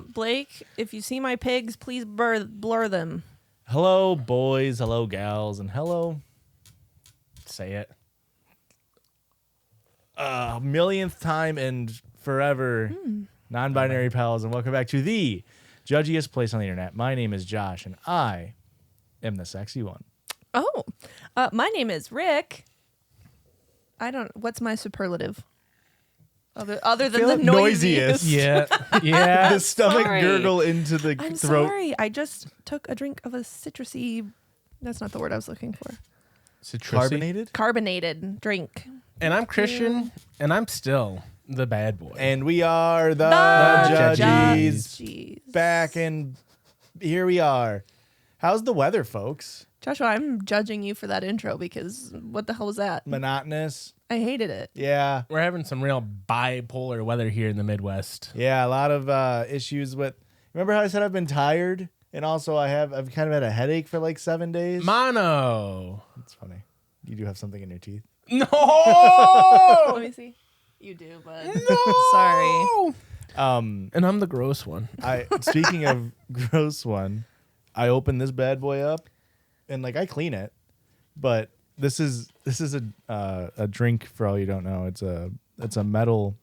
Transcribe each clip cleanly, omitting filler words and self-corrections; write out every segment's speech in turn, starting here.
Blake, if you see my pigs, please blur them. Hello, boys. Hello, gals. And hello. Say it. Millionth time and forever, non-binary pals. And welcome back to the Judgiest place on the internet. My name is Josh, and I am the sexy one. Oh, my name is Rick. What's my superlative? Other than the noisiest. Yeah. Yeah. The stomach sorry. gurgle into the I'm throat. sorry. I just took a drink of a citrusy. That's not the word I was looking for. Citrusy. Carbonated. Carbonated drink. And I'm Christian, and I'm still the bad boy. And we are the Judgies. Judgies. Back, and here we are. How's the weather, folks? Joshua, I'm judging you for that intro because what the hell was that? Monotonous. I hated it. Yeah. We're having some real bipolar weather here in the Midwest. Yeah, a lot of issues with. Remember how I said I've been tired, and also I've kind of had a headache for like 7 days. Mono. That's funny. You do have something in your teeth. No. Let me see. You do, but No. sorry. And I'm the gross one. Speaking of gross one, I opened this bad boy up, and like I clean it, but this is a drink for all you don't know. It's a metal.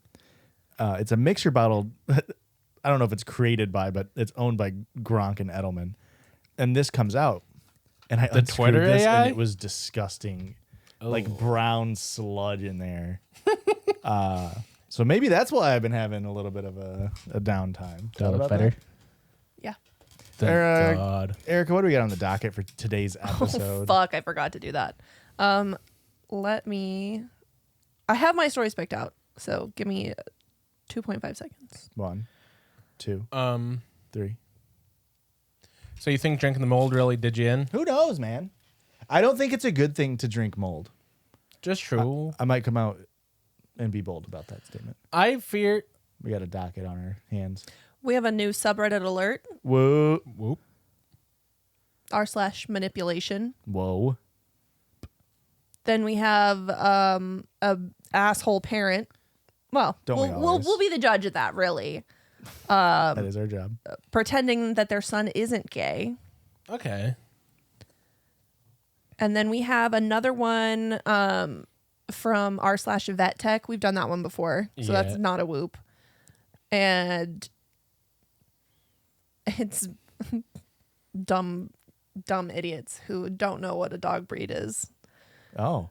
It's a mixer bottle. I don't know if it's created by, but it's owned by Gronk and Edelman, and this comes out, and I unscrewed Twitter this, AI? and it was disgusting. Like brown sludge in there. So maybe that's why I've been having a little bit of a downtime. Thought about better. that? Yeah. Thank God. Erica, what do we got on the docket for today's Oh, episode? fuck. I forgot to do that. I have my stories picked out, so give me 2.5 seconds. 1, 2, 3. So you think drinking the mold really did you in? Who knows, man? I don't think it's a good thing to drink mold. Just true. I might come out and be bold about that statement. I fear. We got a docket on our hands. We have a new subreddit alert, Whoa. Whoop. r/manipulation. Whoa. Then we have a asshole parent. Well, Don't we always? we'll be the judge of that, really. That is our job. Pretending that their son isn't gay. Okay. And then we have another one from r/vet tech. We've done that one before, so Yeah. that's not a whoop. And it's dumb idiots who don't know what a dog breed is. Oh.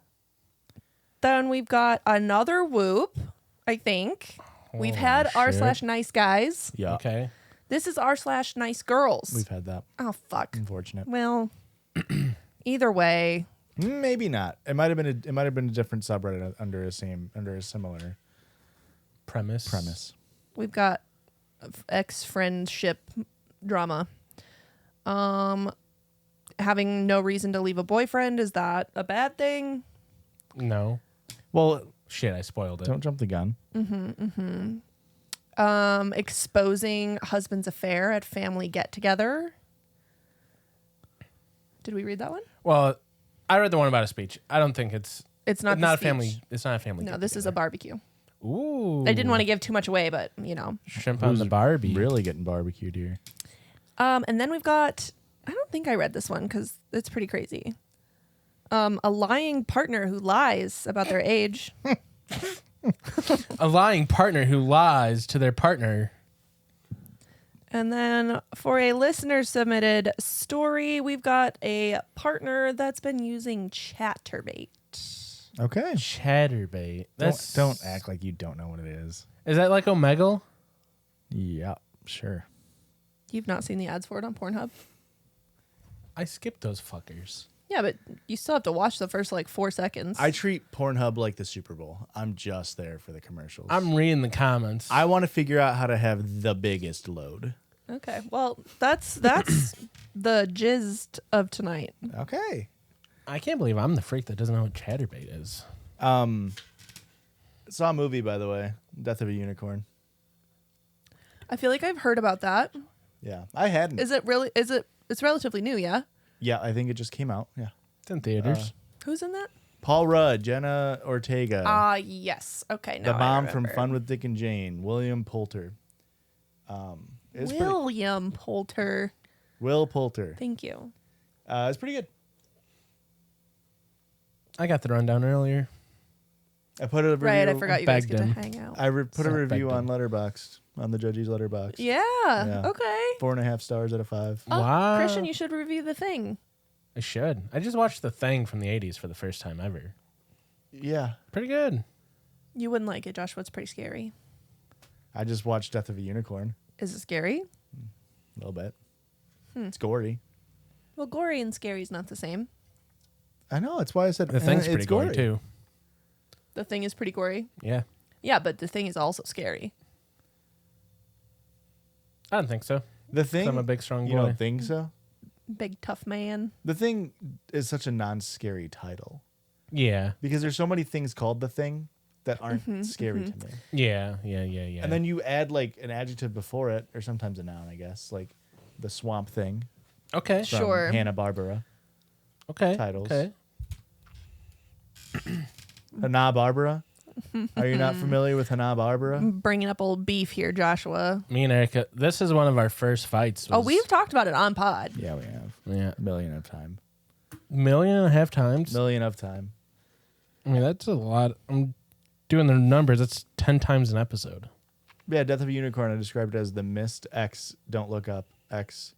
Then we've got another whoop, I think. We've had shit. r/nice guys. Yeah. Okay. This is r/nice girls. We've had that. Oh, fuck. Unfortunate. Well, either way. Maybe not. It might have been a different subreddit under a similar Premise. We've got ex-friendship drama. Having no reason to leave a boyfriend, is that a bad thing? No. Well, Shit, I spoiled it. don't jump the gun. Exposing husband's affair at family get-together. Did we read that one? Well, I read the one about a speech. I don't think it's It's not a a family. It's not a family. No, this is a barbecue. Ooh. I didn't want to give too much away, but shrimp on the Barbie. Really getting barbecued here. And then we've got, I don't think I read this one because it's pretty crazy. A lying partner who lies about their age. A lying partner who lies to their partner. And then for a listener submitted story, we've got a partner that's been using Chaterbate. Okay. Chaterbate. Don't act like you don't know what it is. Is that like Omegle? Yeah, sure. You've not seen the ads for it on Pornhub? I skipped those fuckers. Yeah, but you still have to watch the first 4 seconds. I treat Pornhub like the Super Bowl. I'm just there for the commercials. I'm reading the comments. I want to figure out how to have the biggest load. Okay, well, that's the gist of tonight. Okay. I can't believe I'm the freak that doesn't know what Chaterbate is. Saw a movie, by the way, Death of a Unicorn. I feel like I've heard about that. Yeah, I hadn't. It's relatively new, yeah? Yeah, I think it just came out. Yeah. It's in theaters. Who's in that? Paul Rudd, Jenna Ortega, yes. Okay, the now I mom from remember. Fun with Dick and Jane, William Poulter. It's William Poulter. Will Poulter. Thank you. It's pretty good. I got the rundown earlier. I put a review. Right, I forgot you guys Bagged get to him. hang out. I put a Not review bagged on in. Letterboxd, on the Judgies Letterboxd. Yeah. Yeah. Okay. 4.5 stars out of 5. Oh, Wow. Christian, you should review The Thing. I should. I just watched The Thing from the 80s for the first time ever. Yeah. Pretty good. You wouldn't like it, Joshua. It's pretty scary. I just watched Death of a Unicorn Is it scary? a little bit. It's gory. Well, gory and scary is not the same. I know. That's why I said The Thing's it's pretty gory, too. The Thing is pretty gory. Yeah. Yeah, but The Thing is also scary. I don't think so. The Thing. I'm a big, strong You boy. don't think so? Big tough man. The Thing is such a non-scary title Yeah. because there's so many things called The Thing that aren't scary to me. Yeah. And then you add like an adjective before it, or sometimes a noun, I guess, like the Swamp Thing Okay. from Sure. Hanna-Barbera. Okay. Titles. Okay. Hanna-Barbera. Are you not familiar with Hanna-Barbera? Bringing up old beef here, Joshua. Me and Erica, this is one of our first fights. Oh, was- we've talked about it on pod. Yeah, we have. Yeah. A million of time. 1.5 times. Million of time. I mean, that's a lot. I'm doing the numbers. That's 10 times an episode. Yeah, Death of a Unicorn, I described it as the mist X, Don't Look Up, X,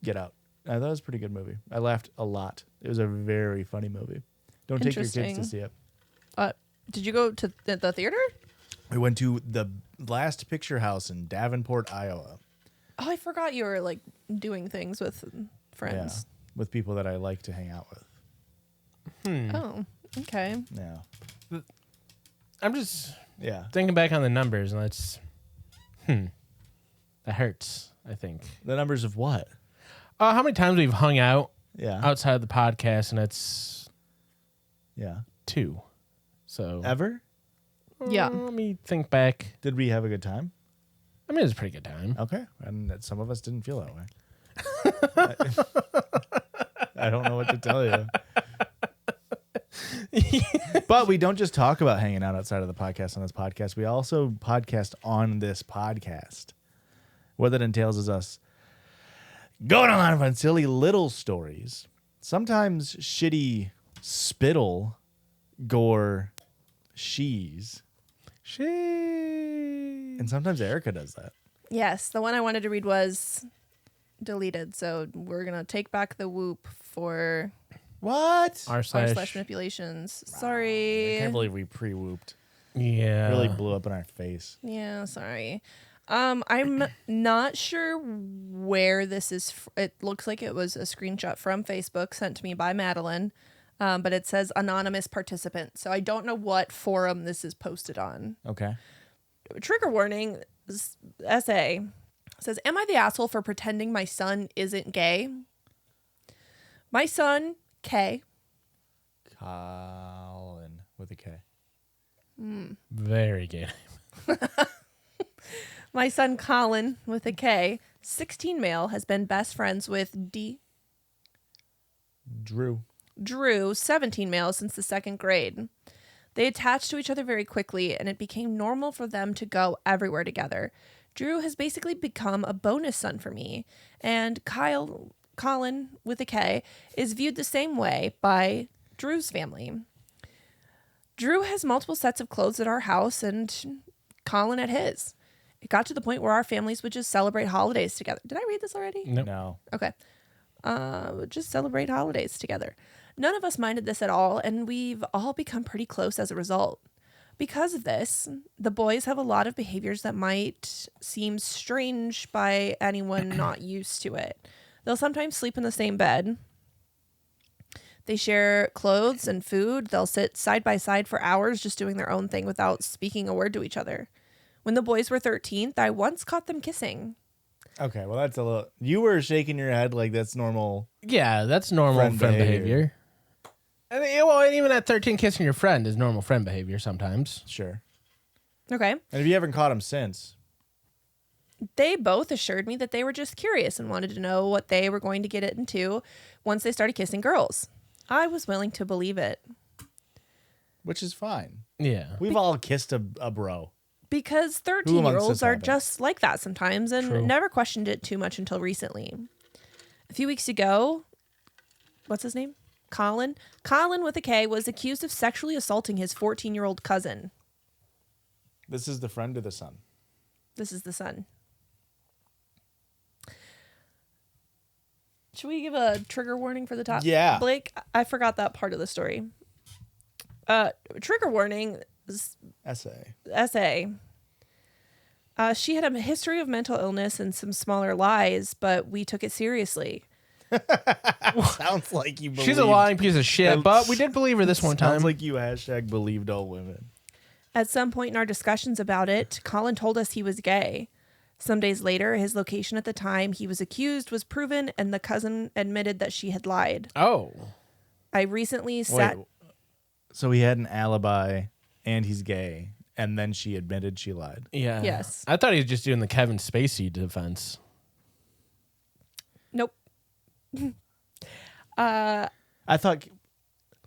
Get Out. I thought it was a pretty good movie. I laughed a lot. It was a very funny movie. Don't take your kids to Interesting. see it. Did you go to the theater? We went to the Last Picture House in Davenport, Iowa. Oh, I forgot you were like doing things with friends. Yeah, with people that I like to hang out with. Oh, okay. Yeah. I'm just Yeah. thinking back on the numbers, and that's, that hurts, I think. The numbers of what? How many times we've hung out Yeah. outside of the podcast, and it's Yeah. 2. So Ever? Yeah. let me think back. Did we have a good time? I mean, it was a pretty good time. Okay. And that some of us didn't feel that way. I don't know what to tell you. But we don't just talk about hanging out outside of the podcast on this podcast. We also podcast on this podcast. What that entails is us going on on silly little stories, sometimes shitty spittle, gore, she's, She. and sometimes Erica does that. Yes, the one I wanted to read was deleted, so we're gonna take back the whoop for What? r// manipulations. I Sorry. can't believe we pre-whooped. Yeah. Really blew up in our face. Yeah, sorry. I'm not sure where this is. It looks like it was a screenshot from Facebook sent to me by Madeline, but it says anonymous participant. So I don't know what forum this is posted on. Okay. Trigger warning, essay says, am I the asshole for pretending my son isn't gay? My son, K. Colin with a K. Very good. My son, Colin with a K, 16 male, has been best friends with Drew. Drew, 17 male, since the 2nd grade. They attached to each other very quickly, and it became normal for them to go everywhere together. Drew has basically become a bonus son for me, and Colin with a K, is viewed the same way by Drew's family. Drew has multiple sets of clothes at our house and Colin at his. It got to the point where our families would just celebrate holidays together. Did I read this already? Nope. No. Okay. Just celebrate holidays together. None of us minded this at all, and we've all become pretty close as a result. Because of this, the boys have a lot of behaviors that might seem strange by anyone not used to it. They'll sometimes sleep in the same bed. They share clothes and food. They'll sit side by side for hours just doing their own thing without speaking a word to each other. When the boys were 13th, I once caught them kissing. Okay, well that's a little. You were shaking your head like that's normal. Yeah, that's normal Friend friend behavior. behavior. And well, even at 13, kissing your friend is normal friend behavior sometimes. Sure. Okay. And if you haven't caught him since, They both assured me that they were just curious and wanted to know what they were going to get into once they started kissing girls. I was willing to believe it. which is fine. Yeah. We've all kissed a bro. Because Who amongst 13-year-olds us are haven't? just like that sometimes and True. never questioned it too much until recently. A few weeks ago, what's his name? Colin with a K was accused of sexually assaulting his 14-year-old cousin. This is the friend of the son. This is the son. Should we give a trigger warning for the top? Yeah. Blake, I forgot that part of the story. Trigger warning is Essay. She had a history of mental illness and some smaller lies, but we took it seriously. Sounds like you believe. She's a lying piece of shit, but we did believe her this one time. Sounds like you #believed all women. At some point in our discussions about it, Colin told us he was gay. Some days later, his location at the time he was accused was proven, and the cousin admitted that she had lied. Oh. I recently sat... Wait, so he had an alibi and he's gay, and then she admitted she lied. Yeah. Yes. I thought he was just doing the Kevin Spacey defense. Nope. I thought,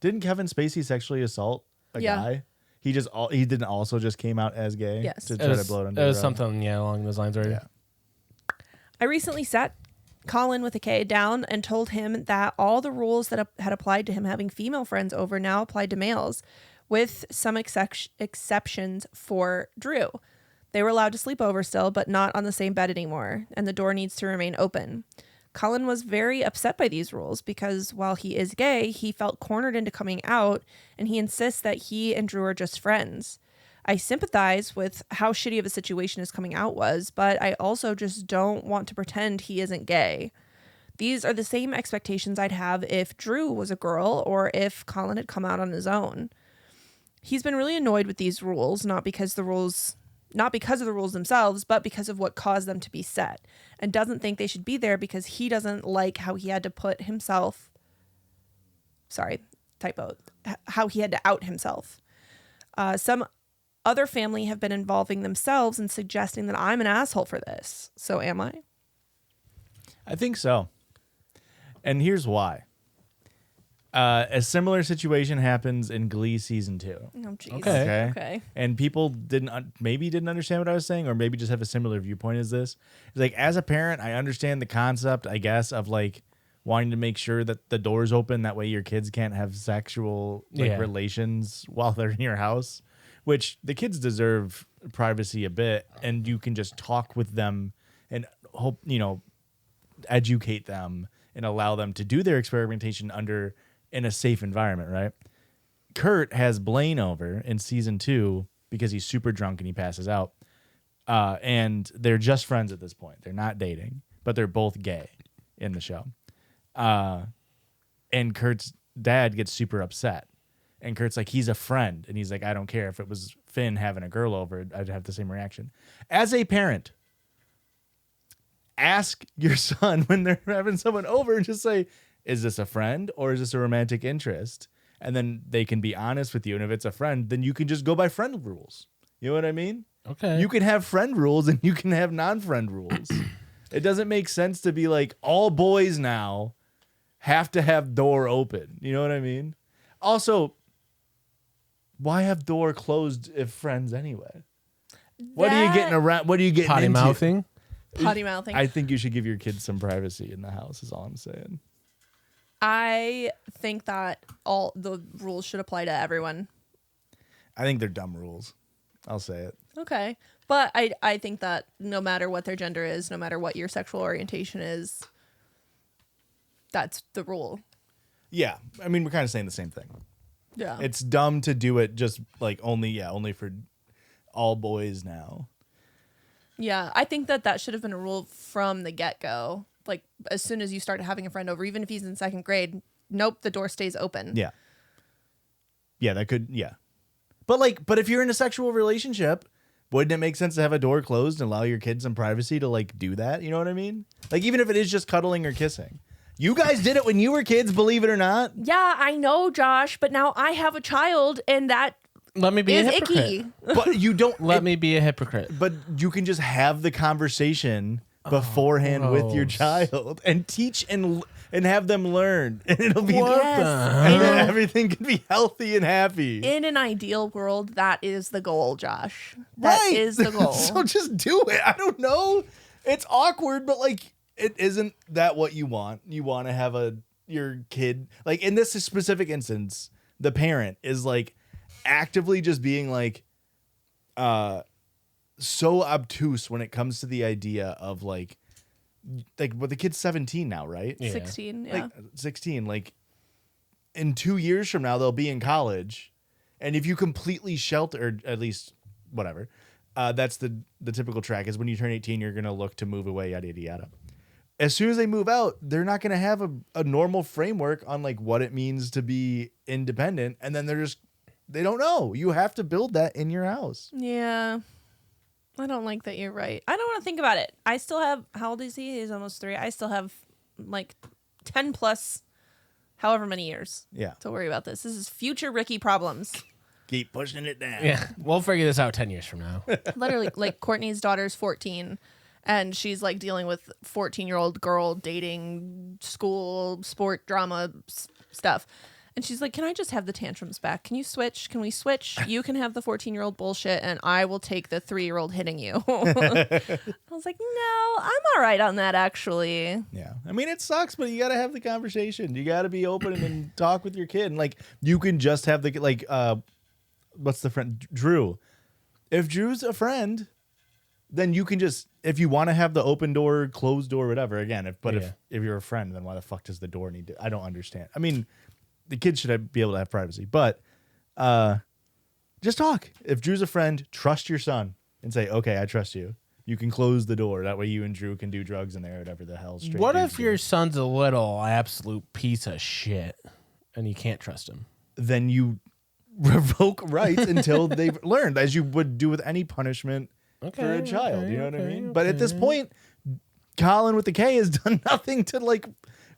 didn't Kevin Spacey sexually assault a Yeah. guy? He didn't also just came out as gay. Yes. To It try was, to blow it it under was the rug? something, along those lines, right? Yeah. I recently sat Colin with a K down and told him that all the rules that had applied to him having female friends over now applied to males, with some exceptions for Drew. They were allowed to sleep over still, but not on the same bed anymore, and the door needs to remain open. Colin was very upset by these rules because while he is gay, he felt cornered into coming out, and he insists that he and Drew are just friends. I sympathize with how shitty of a situation his coming out was, but I also just don't want to pretend he isn't gay. These are the same expectations I'd have if Drew was a girl or if Colin had come out on his own. He's been really annoyed with these rules, not because of the rules themselves, but because of what caused them to be set, and doesn't think they should be there because he doesn't like how he had to how he had to out himself. Some other family have been involving themselves and suggesting that I'm an asshole for this. So am I? I think so. And here's why. A similar situation happens in Glee season 2. Oh, jeez. Okay. Okay. And people didn't understand what I was saying, or maybe just have a similar viewpoint as this. It's like, as a parent, I understand the concept, I guess, of like wanting to make sure that the door's open. That way your kids can't have sexual relations while they're in your house, which the kids deserve privacy a bit. And you can just talk with them and hope, educate them and allow them to do their experimentation in a safe environment, right? Kurt has Blaine over in season 2 because he's super drunk and he passes out. And they're just friends at this point. They're not dating, but they're both gay in the show. And Kurt's dad gets super upset. And Kurt's like, he's a friend. And he's like, I don't care. If it was Finn having a girl over, I'd have the same reaction. As a parent, ask your son when they're having someone over and just say, is this a friend or is this a romantic interest? And then they can be honest with you. And if it's a friend, then you can just go by friend rules. You know what I mean? Okay. You can have friend rules and you can have non-friend rules. It doesn't make sense to be like, all boys now have to have door open. You know what I mean? Also, why have door closed if friends anyway? What are you getting around? What are you getting Potty into? mouthing? Potty mouthing. I think you should give your kids some privacy in the house is all I'm saying. I think that all the rules should apply to everyone. I think they're dumb rules. I'll say it. Okay. But I think that no matter what their gender is, no matter what your sexual orientation is, that's the rule. Yeah. I mean, we're kind of saying the same thing. Yeah. It's dumb to do it just like only for all boys now. Yeah. I think that should have been a rule from the get-go. Like, as soon as you start having a friend over, even if he's in second grade, nope, the door stays open. Yeah. Yeah, that could, yeah. But if you're in a sexual relationship, wouldn't it make sense to have a door closed and allow your kids some privacy to like do that? You know what I mean? Like, even if it is just cuddling or kissing. You guys did it when you were kids, believe it or not. Yeah, I know, Josh, but now I have a child and that Let me be a is hypocrite. icky. But you don't Let me be a hypocrite. But you can just have the conversation beforehand with your gross. child and teach and and have them learn, and it'll be What Yes. the and then hell? everything can be healthy and happy. In an ideal world, that is the goal, Josh. That is the goal. So just do it. I don't know. It's awkward, but like, it isn't that what you want. You want to have your kid, like in this specific instance, the parent is like actively just being like so obtuse when it comes to the idea of like what the kid's 17 now, right? Yeah. 16, yeah. Like 16, like in 2 years from now they'll be in college, and if you completely shelter, or at least whatever, that's the typical track is when you turn 18 you're gonna look to move away, yada yada yada. As soon as they move out, they're not gonna have a normal framework on like what it means to be independent, and then they don't know. You have to build that in your house. Yeah. I don't like that you're right. I don't want to think about it. I still have, how old is he? He's almost 3. I still have like 10 plus however many years Yeah, to worry about this. This is future Ricky problems. keep pushing it down. Yeah, we'll figure this out 10 years from now. Literally, like Courtney's daughter's 14 and she's like dealing with 14-year-old girl dating, school, sport, drama stuff. And she's like, can I just have the tantrums back? Can you switch? Can we switch? You can have the 14-year-old bullshit and I will take the 3-year-old hitting you. I was like, no, I'm all right on that, actually. Yeah. I mean, it sucks, but you got to have the conversation. You got to be open and talk with your kid. And like, you can just have the, like, what's the friend? Drew. If Drew's a friend, then you can just, if you want to have the open door, closed door, whatever, again, if you're a friend, then why the fuck does the door need to, I don't understand. I mean, the kids should be able to have privacy, but just talk. If Drew's a friend, trust your son and say, okay, I trust you. You can close the door. That way you and Drew can do drugs in there, whatever the hell. What if your son's a little absolute piece of shit and you can't trust him? Then you revoke rights until they've learned, as you would do with any punishment for a child. You know what I mean? But at this point, Colin with the K has done nothing to like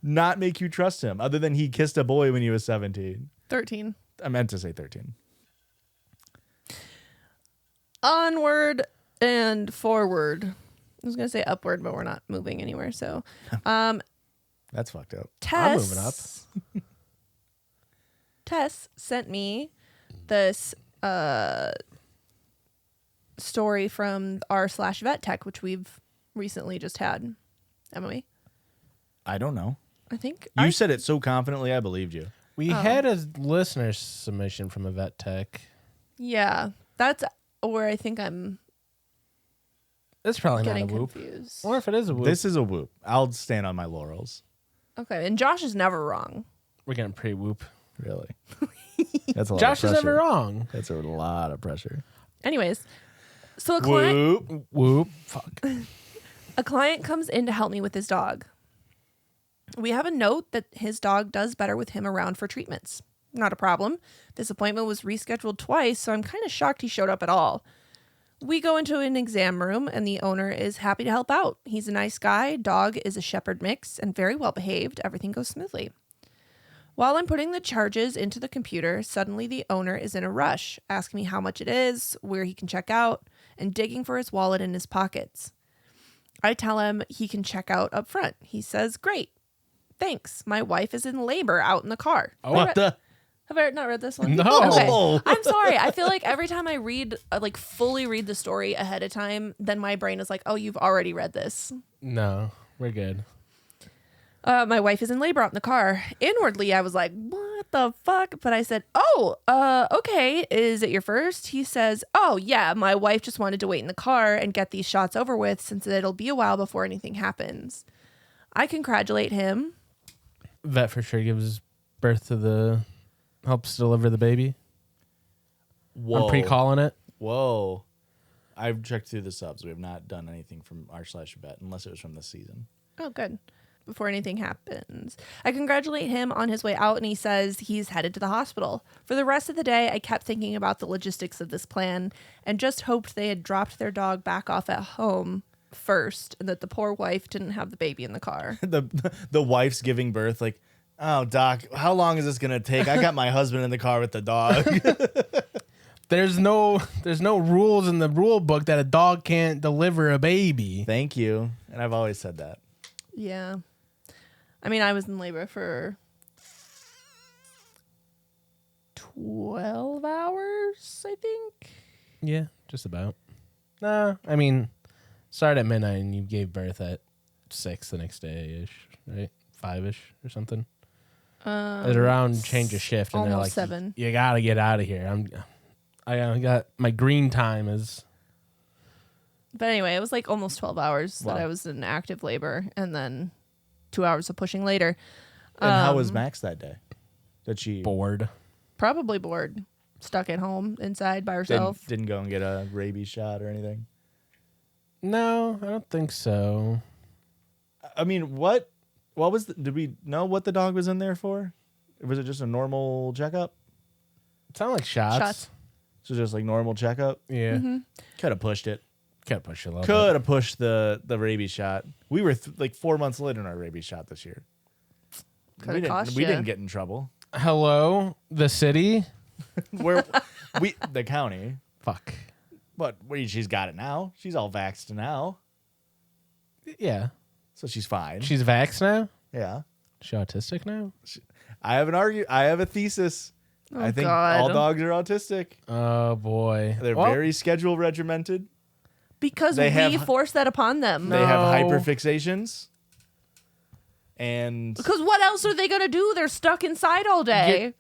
not make you trust him, other than he kissed a boy when he was 17. 13. I meant to say 13. Onward and forward. I was going to say upward, but we're not moving anywhere. So, That's fucked up. Tess, moving up. Tess sent me this story from r/vet tech, which we've recently just had. Haven't we? I don't know. I think You said it so confidently, I believed you. We had a listener submission from a vet tech. Yeah, that's where I think I'm It's probably not a getting whoop. confused. Or if it is a whoop, This is a whoop. I'll stand on my laurels. Okay, and Josh is never wrong. we're getting pretty whoop. Really? That's a lot Josh of is pressure. never wrong. That's a lot of pressure. Anyways, so a client Whoop. Whoop. Fuck. A client comes in to help me with his dog. We have a note that his dog does better with him around for treatments. Not a problem. This appointment was rescheduled twice, so I'm kind of shocked he showed up at all. We go into an exam room, and the owner is happy to help out. He's a nice guy. Dog is a shepherd mix and very well behaved. Everything goes smoothly. While I'm putting the charges into the computer, suddenly the owner is in a rush, asking me how much it is, where he can check out, and digging for his wallet in his pockets. I tell him he can check out up front. He says, great. Thanks. My wife is in labor out in the car. What the? Have I not read this one? No. Okay. I'm sorry. I feel like every time I read, like fully read the story ahead of time, then my brain is like, oh, you've already read this. No, we're good. My wife is in labor out in the car. Inwardly, I was like, what the fuck? But I said, oh, okay. Is it your first? He says, oh, yeah, my wife just wanted to wait in the car and get these shots over with since it'll be a while before anything happens. I congratulate him. Vet for sure gives birth to helps deliver the baby. Whoa. I'm pre-calling it. Whoa. I've checked through the subs. We have not done anything from r/vet unless it was from this season. Oh, good. Before anything happens. I congratulate him on his way out, and he says he's headed to the hospital. For the rest of the day, I kept thinking about the logistics of this plan and just hoped they had dropped their dog back off at home first and that the poor wife didn't have the baby in the car. The wife's giving birth, like, oh, doc, how long is this going to take? I got my husband in the car with the dog. There's no rules in the rule book that a dog can't deliver a baby. Thank you. And I've always said that. Yeah. I mean, I was in labor for 12 hours, I think. Yeah, just about. No, I mean, started at midnight and you gave birth at 6 the next day-ish, right? 5-ish or something. At around change of shift, and they're like, 7. You gotta get out of here. I got my green time is. But anyway, it was like almost 12 hours Wow. that I was in active labor, and then 2 hours of pushing later. And how was Max that day? Did she Bored. Probably bored, stuck at home inside by herself. didn't go and get a rabies shot or anything? No, I don't think so. I mean, what was did we know what the dog was in there for? Was it just a normal checkup? It sounded like shots. Shots. So just like normal checkup? Yeah. Mm-hmm. Could have pushed it. Could push a little Could bit. have pushed the rabies shot. We were like 4 months late on our rabies shot this year. Could have cost We ya. didn't get in trouble. Hello, the city? The county. Fuck. But she's got it now. She's all vaxxed now. Yeah. So she's fine. She's vaxxed now? Yeah. She autistic now? I have a thesis. Oh, I think God. all dogs are autistic. Oh, boy. They're Well, very schedule regimented. Because They we have- forced that upon them. They have No. hyperfixations. And Because what else are they going to do? They're stuck inside all day.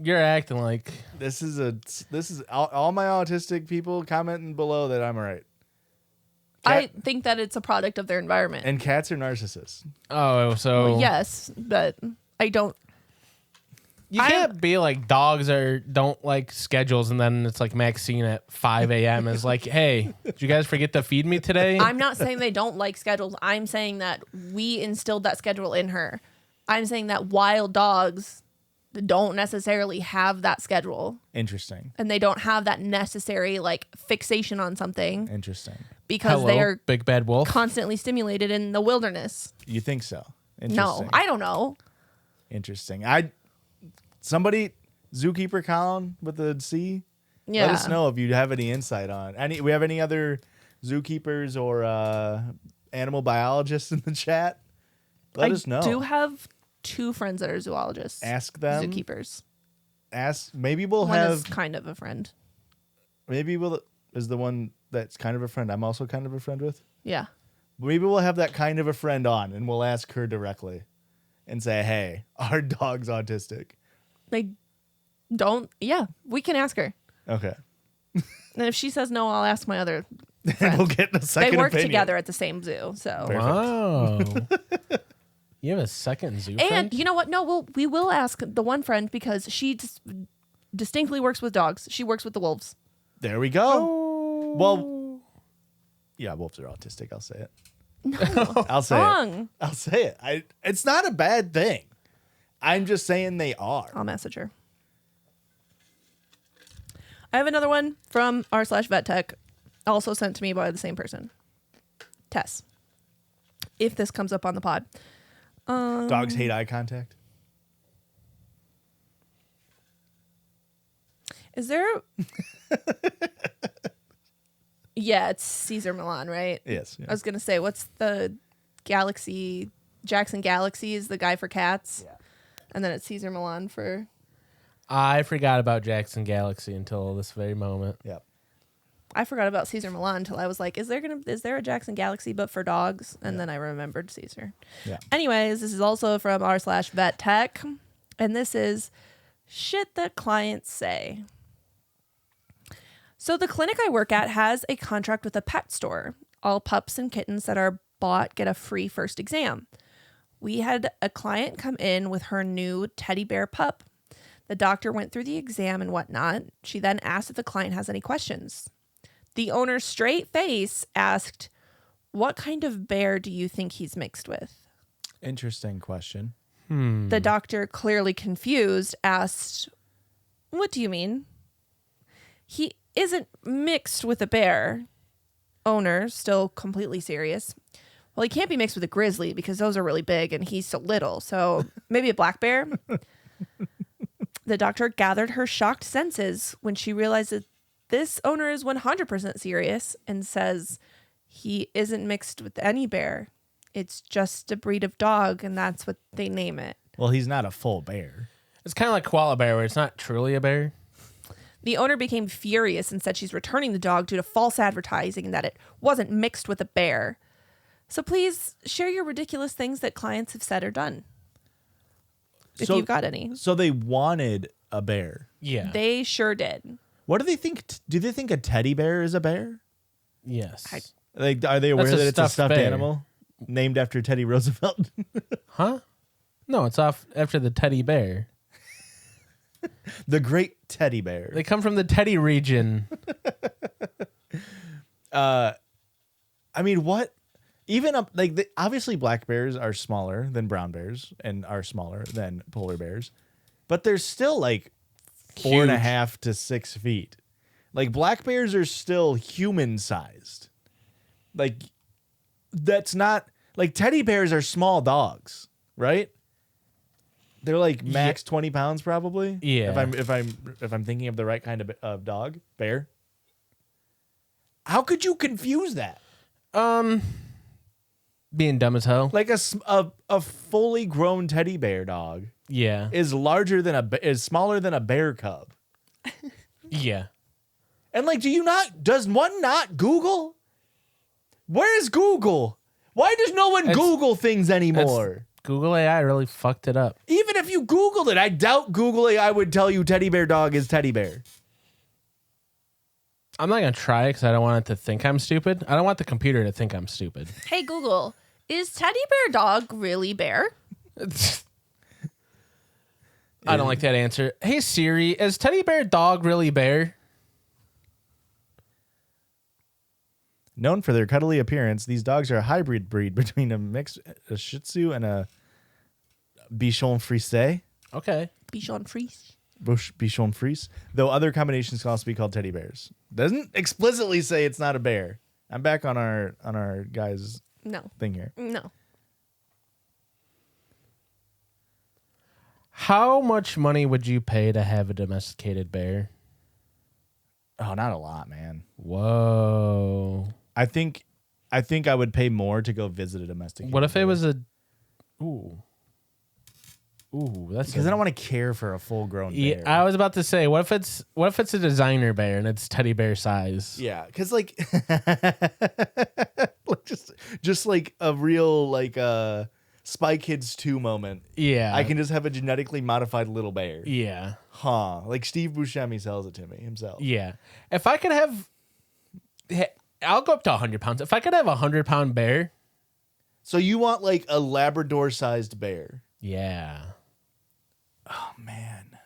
You're acting like... this is all my autistic people commenting below that I'm all right. I think that it's a product of their environment. And cats are narcissists. Oh, so... Well, yes, but I don't. You can't be like dogs don't like schedules, and then it's like Maxine at 5 a.m. is like, hey, did you guys forget to feed me today? I'm not saying they don't like schedules. I'm saying that we instilled that schedule in her. I'm saying that wild dogs don't necessarily have that schedule, Interesting. and they don't have that necessary like fixation on something Interesting. because Hello, they are big bad wolf. constantly stimulated in the wilderness. You think so? No, Interesting. I don't know. Interesting. Somebody, Zookeeper Colin with the C. Yeah. Let us know if you have any insight on we have any other zookeepers or animal biologists in the chat. Let us know. I do have 2 friends that are zoologists. Ask them. Zookeepers. Maybe we'll One have. is kind of a friend. Maybe is the one that's kind of a friend. I'm also kind of a friend with. Yeah. Maybe we'll have that kind of a friend on, and we'll ask her directly, and say, "Hey, our dog's autistic." They don't. Yeah, we can ask her. Okay. And if she says no, I'll ask my other. And we'll get a second They work opinion. together at the same zoo, so. Perfect. Wow. You have a second zoo And friend? you know what? No, we will ask the one friend because she distinctly works with dogs. She works with the wolves. There we go. Well, yeah, wolves are autistic. I'll say it. No, I'll say it. wrong. I'll say it. It's not a bad thing. I'm just saying they are. I'll message her. I have another one from r/vet tech, also sent to me by the same person. Tess. If this comes up on the pod. Dogs hate eye contact. Is there... Yeah, it's Caesar Milan, right? Yes. Yeah. I was going to say, what's the Galaxy? Jackson Galaxy is the guy for cats. Yeah. And then it's Caesar Milan for... I forgot about Jackson Galaxy until this very moment. Yep. I forgot about Caesar Milan until I was like, is there a Jackson Galaxy but for dogs? And then I remembered Caesar. Yeah. Anyways, this is also from r/vet tech. And this is shit that clients say. So the clinic I work at has a contract with a pet store. All pups and kittens that are bought get a free first exam. We had a client come in with her new teddy bear pup. The doctor went through the exam and whatnot. She then asked if the client has any questions. The owner's straight face asked, "What kind of bear do you think he's mixed with?" Interesting question. The doctor, clearly confused, asked, "What do you mean?" "He isn't mixed with a bear." Owner, still completely serious. "Well, he can't be mixed with a grizzly because those are really big and he's so little. So maybe a black bear?" The doctor gathered her shocked senses when she realized that this owner is 100% serious and says he isn't mixed with any bear. It's just a breed of dog, and that's what they name it. Well, he's not a full bear. It's kind of like koala bear, where it's not truly a bear. The owner became furious and said she's returning the dog due to false advertising and that it wasn't mixed with a bear. So please share your ridiculous things that clients have said or done. If you've got any. So they wanted a bear. Yeah. They sure did. What do they think? Do they think a teddy bear is a bear? Yes. Like, are they aware That's a that it's a stuffed stuffed bear. animal named after Teddy Roosevelt? Huh? No, it's off after the teddy bear. The great teddy bear. They come from the teddy region. I mean, what? Even obviously black bears are smaller than brown bears and are smaller than polar bears, but they're still like 4.5 to 6 feet. Like black bears are still human sized. Like that's not like teddy bears are small dogs, right? They're like max 20 pounds probably. Yeah. If I'm thinking of the right kind of dog, bear. How could you confuse that? Being dumb as hell. Like a fully grown teddy bear dog Yeah. is smaller than a bear cub. Yeah. And like, does one not Google? Where is Google? Why does no one Google things anymore? Google AI really fucked it up. Even if you Googled it, I doubt Google AI would tell you teddy bear dog is teddy bear. I'm not going to try it because I don't want it to think I'm stupid. I don't want the computer to think I'm stupid. Hey, Google, is teddy bear dog really bear? I don't like that answer. Hey, Siri, is teddy bear dog really bear? Known for their cuddly appearance, these dogs are a hybrid breed between a Shih Tzu and a Bichon Frise. Okay. Bichon Frise. Bichon Frise. Though other combinations can also be called teddy bears. Doesn't explicitly say it's not a bear. I'm back on our guys' thing here. No. How much money would you pay to have a domesticated bear? Oh, not a lot, man. Whoa. I think I would pay more to go visit a domesticated. What if bear. it was a... Ooh, that's... Because I don't want to care for a full-grown bear. Yeah, I was about to say, what if it's a designer bear and it's teddy bear size? Yeah, because like, just like a real like Spy Kids 2 moment. Yeah. I can just have a genetically modified little bear. Yeah. Huh. Like Steve Buscemi sells it to me himself. Yeah. If I could have... I'll go up to 100 pounds. If I could have a 100-pound bear... So you want like a Labrador-sized bear? Yeah. Oh, man.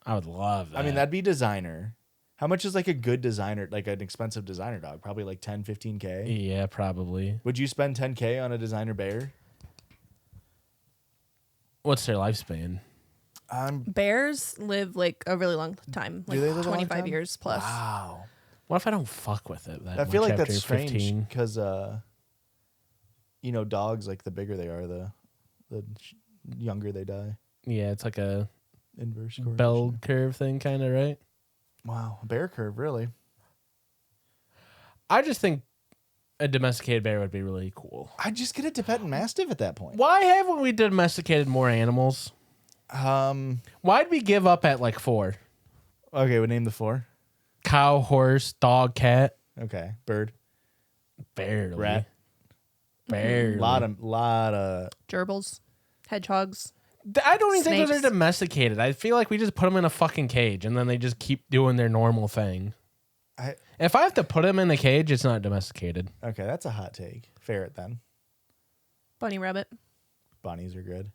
I would love that. I mean, that'd be designer. How much is like a good designer, like an expensive designer dog? Probably like 10, 15K? Yeah, probably. Would you spend 10K on a designer bear? What's their lifespan? Bears live like a really long time, like Do they live a long 25 time? years plus. Wow. What if I don't fuck with it that I feel much like after that's strange 15? because, dogs, like the bigger they are, the younger they die. Yeah, it's like a Inverse correlation. bell curve thing, kind of, right? Wow, bear curve, really? I just think a domesticated bear would be really cool. I'd just get a Tibetan Mastiff at that point. Why haven't we domesticated more animals? Why'd we give up at like 4? Okay, we name the 4. Cow, horse, dog, cat. Okay, bird, Barely. rat. Barely. Lot of. Gerbils, hedgehogs. I don't even think those are Snakes. domesticated. I feel like we just put them in a fucking cage and then they just keep doing their normal thing. If I have to put them in the cage, it's not domesticated. Okay, that's a hot take. Ferret then. Bunny rabbit. Bunnies are good.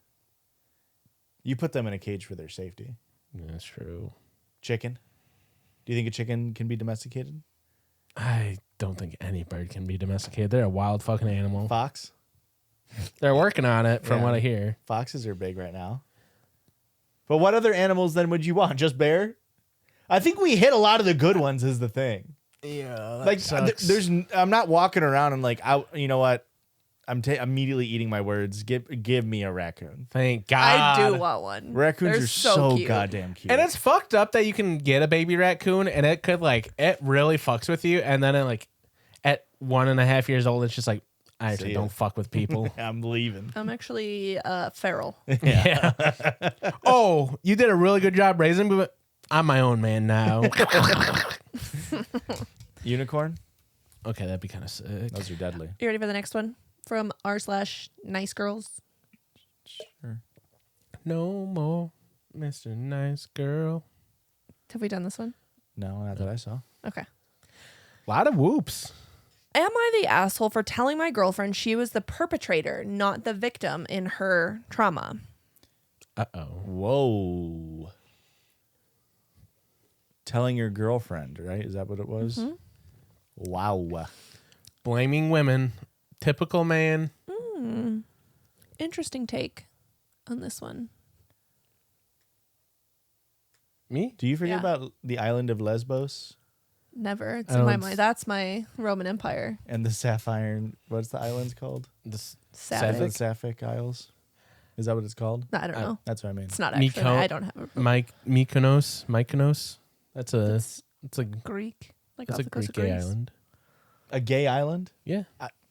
You put them in a cage for their safety. Yeah, that's true. Chicken. Do you think a chicken can be domesticated? I don't think any bird can be domesticated. They're a wild fucking animal. Fox. They're working on it from Yeah. what I hear. Foxes are big right now. But what other animals then would you want? Just bear? I think we hit a lot of the good ones is the thing. Yeah, Like I'm not walking around and like, you know what? I'm immediately eating my words. Give me a raccoon. Thank God. I do want one. Raccoons They're are so cute. goddamn cute. And it's fucked up that you can get a baby raccoon and it could it really fucks with you. And then at 1.5 years old, it's just like, I actually See ya. don't fuck with people. I'm leaving. I'm actually feral. Yeah. Oh, you did a really good job raising me, but I'm my own man now. Unicorn? Okay, that'd be kind of sick. Those are deadly. You ready for the next one? From r/nice girls. Sure. No more Mr. Nice Girl. Have we done this one? No, not that I saw. Okay. A lot of whoops. Am I the asshole for telling my girlfriend she was the perpetrator, not the victim in her trauma? Uh-oh. Whoa. Telling your girlfriend, right? Is that what it was? Mm-hmm. Wow. Blaming women. Typical man. Interesting take on this one. Me? Do you forget Yeah. about the island of Lesbos Never. It's I in my don't mind. That's my Roman Empire. and the Sapphire? What's the island's called? This Sapphic. The Sapphic Isles? Is that what it's called? No, I don't know. That's what I mean. It's not actually. Myko- I don't have a Mykonos. That's a It's Greek. Like it's off a the coast Greek of gay Greece. island. A gay island? Yeah.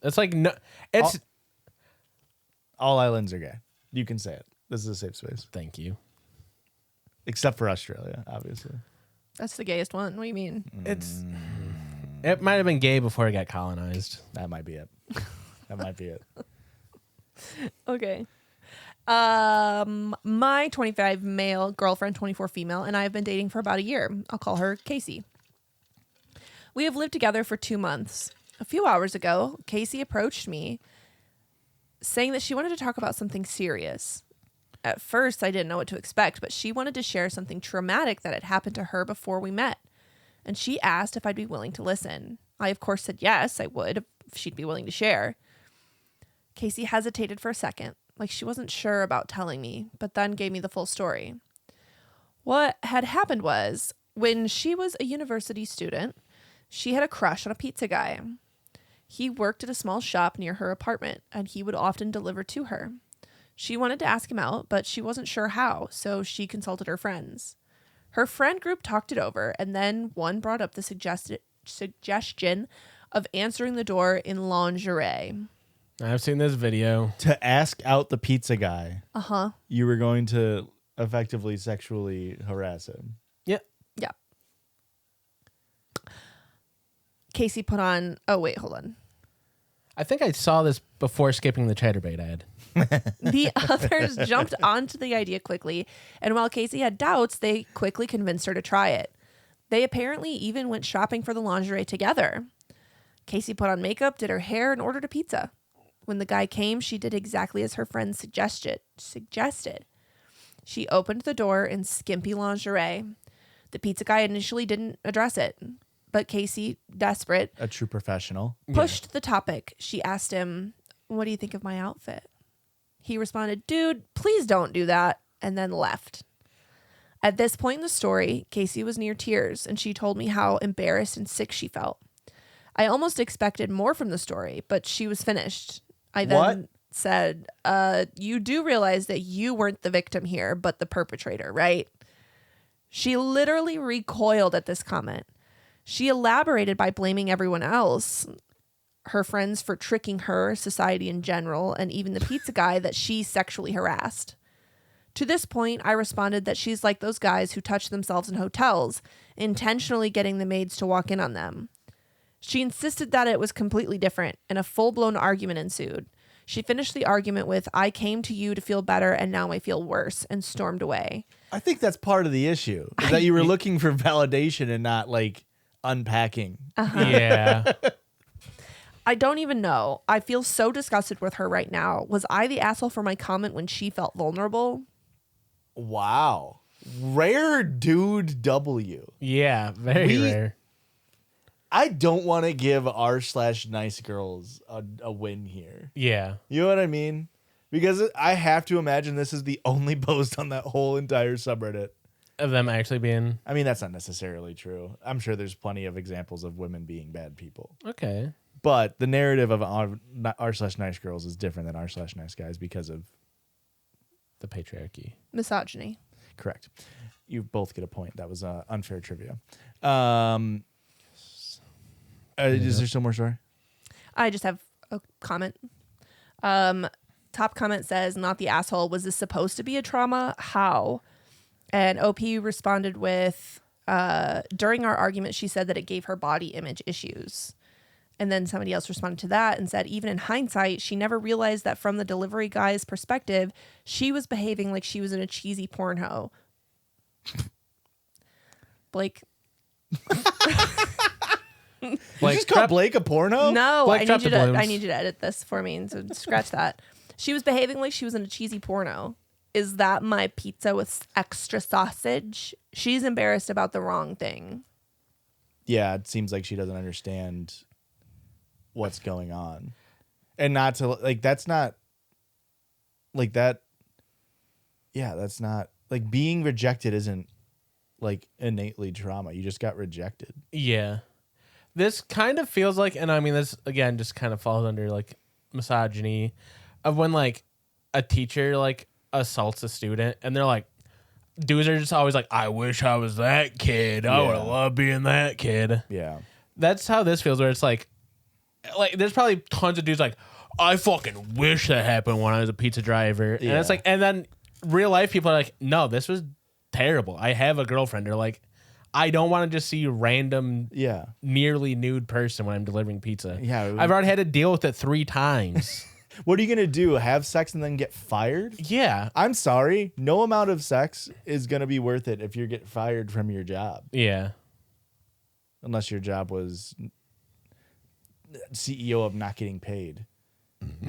It's like no. It's All islands are gay. You can say it. This is a safe space. Thank you. Except for Australia, obviously. That's the gayest one. What do you mean? It might have been gay before it got colonized. That might be it. That might be it. Okay. My 25 male girlfriend, 24 female, and I have been dating for about a year. I'll call her Casey. We have lived together for 2 months. A few hours ago, Casey approached me saying that she wanted to talk about something serious. At first, I didn't know what to expect, but she wanted to share something traumatic that had happened to her before we met. And she asked if I'd be willing to listen. I, of course, said yes, I would, if she'd be willing to share. Casey hesitated for a second, like she wasn't sure about telling me, but then gave me the full story. What had happened was, when she was a university student, she had a crush on a pizza guy. He worked at a small shop near her apartment, and he would often deliver to her. She wanted to ask him out, but she wasn't sure how, so she consulted her friends. Her friend group talked it over, and then one brought up the suggestion of answering the door in lingerie. I've seen this video. To ask out the pizza guy, Uh-huh. you were going to effectively sexually harass him. Yeah. Yeah. Casey put on... Oh, wait, hold on. I think I saw this before skipping the Chaterbate ad. The others jumped onto the idea quickly, and while Casey had doubts, they quickly convinced her to try it. They apparently even went shopping for the lingerie together. Casey put on makeup, did her hair, and ordered a pizza. When the guy came, she did exactly as her friend suggested. She opened the door in skimpy lingerie. The pizza guy initially didn't address it, but Casey, desperate, A true professional. pushed the topic. She asked him, "What do you think of my outfit?" He responded, "Dude, please don't do that," and then left. At this point in the story, Casey was near tears, and she told me how embarrassed and sick she felt. I almost expected more from the story, but she was finished. I then What? said, you do realize that you weren't the victim here, but the perpetrator, right? She literally recoiled at this comment. She elaborated by blaming everyone else, her friends for tricking her, society in general, and even the pizza guy that she sexually harassed. To this point, I responded that she's like those guys who touch themselves in hotels, intentionally getting the maids to walk in on them. She insisted that it was completely different, and a full-blown argument ensued. She finished the argument with, "I came to you to feel better, and now I feel worse," and stormed away. I think that's part of the issue. Is that you were looking for validation and not like unpacking. Yeah. I don't even know. I feel so disgusted with her right now. Was I the asshole for my comment when she felt vulnerable? Wow. Rare dude W. Yeah. Very rare. I don't want to give r/nice girls a win here. Yeah. You know what I mean? Because I have to imagine this is the only post on that whole entire subreddit. Of them actually being I mean, that's not necessarily true. I'm sure there's plenty of examples of women being bad people. okay. But the narrative of r/nice girls is different than r/nice guys because of... The patriarchy. Misogyny. Correct. You both get a point. That was unfair trivia. Is there still more story? I just have a comment. Top comment says, "Not the asshole. Was this supposed to be a trauma? How?" And OP responded with, "During our argument, she said that it gave her body image issues." And then somebody else responded to that and said, "Even in hindsight, she never realized that from the delivery guy's perspective, she was behaving like she was in a cheesy porno." Blake. You just call Blake a porno? No, Blake, I need you to edit this for me. So scratch that. She was behaving like she was in a cheesy porno. Is that my pizza with extra sausage? She's embarrassed about the wrong thing. Yeah, it seems like she doesn't understand what's going on. And not to, like, that's not, like, that, yeah, that's not, like, being rejected isn't, like, innately trauma. You just got rejected. Yeah. This kind of feels like, and I mean, this, again, just kind of falls under, like, misogyny of when, like, a teacher, like, assaults a student, and they're like, dudes are just always like, I wish I was that kid. I would have loved being that kid. Yeah. That's how this feels, where it's like there's probably tons of dudes like, I fucking wish that happened when I was a pizza driver. And it's like, and then real life people are like, no, this was terrible. I have a girlfriend. Or like, I don't want to just see a random nearly nude person when I'm delivering pizza. Yeah. I've already had to deal with it 3 times. What are you going to do? Have sex and then get fired? Yeah. I'm sorry. No amount of sex is going to be worth it if you get fired from your job. Yeah. Unless your job was CEO of not getting paid.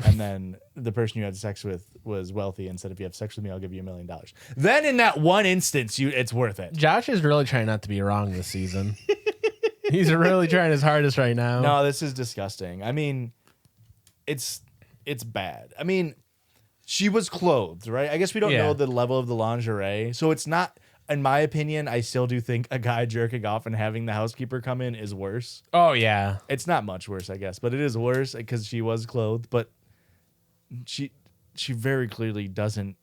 And then the person you had sex with was wealthy and said, if you have sex with me, I'll give you $1 million. Then in that one instance, it's worth it. Josh is really trying not to be wrong this season. He's really trying his hardest right now. No, this is disgusting. I mean, it's bad. I mean, she was clothed, right? I guess we don't know the level of the lingerie. So it's not, in my opinion, I still do think a guy jerking off and having the housekeeper come in is worse. Oh, yeah. It's not much worse, I guess, but it is worse because she was clothed. But she very clearly doesn't.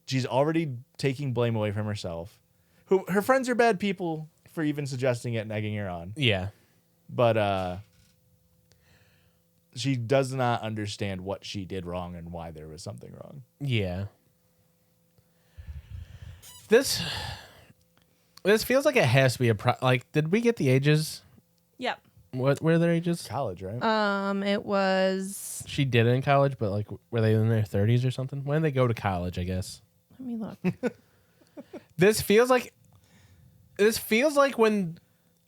She's already taking blame away from herself. Her friends are bad people for even suggesting it and egging her on. Yeah. But she does not understand what she did wrong and why there was something wrong. Yeah. This feels like it has to be like, did we get the ages? Yep. What were their ages? College, right? It was. She did it in college, but like, were they in their 30s or something? When did they go to college, I guess? Let me look. This feels like when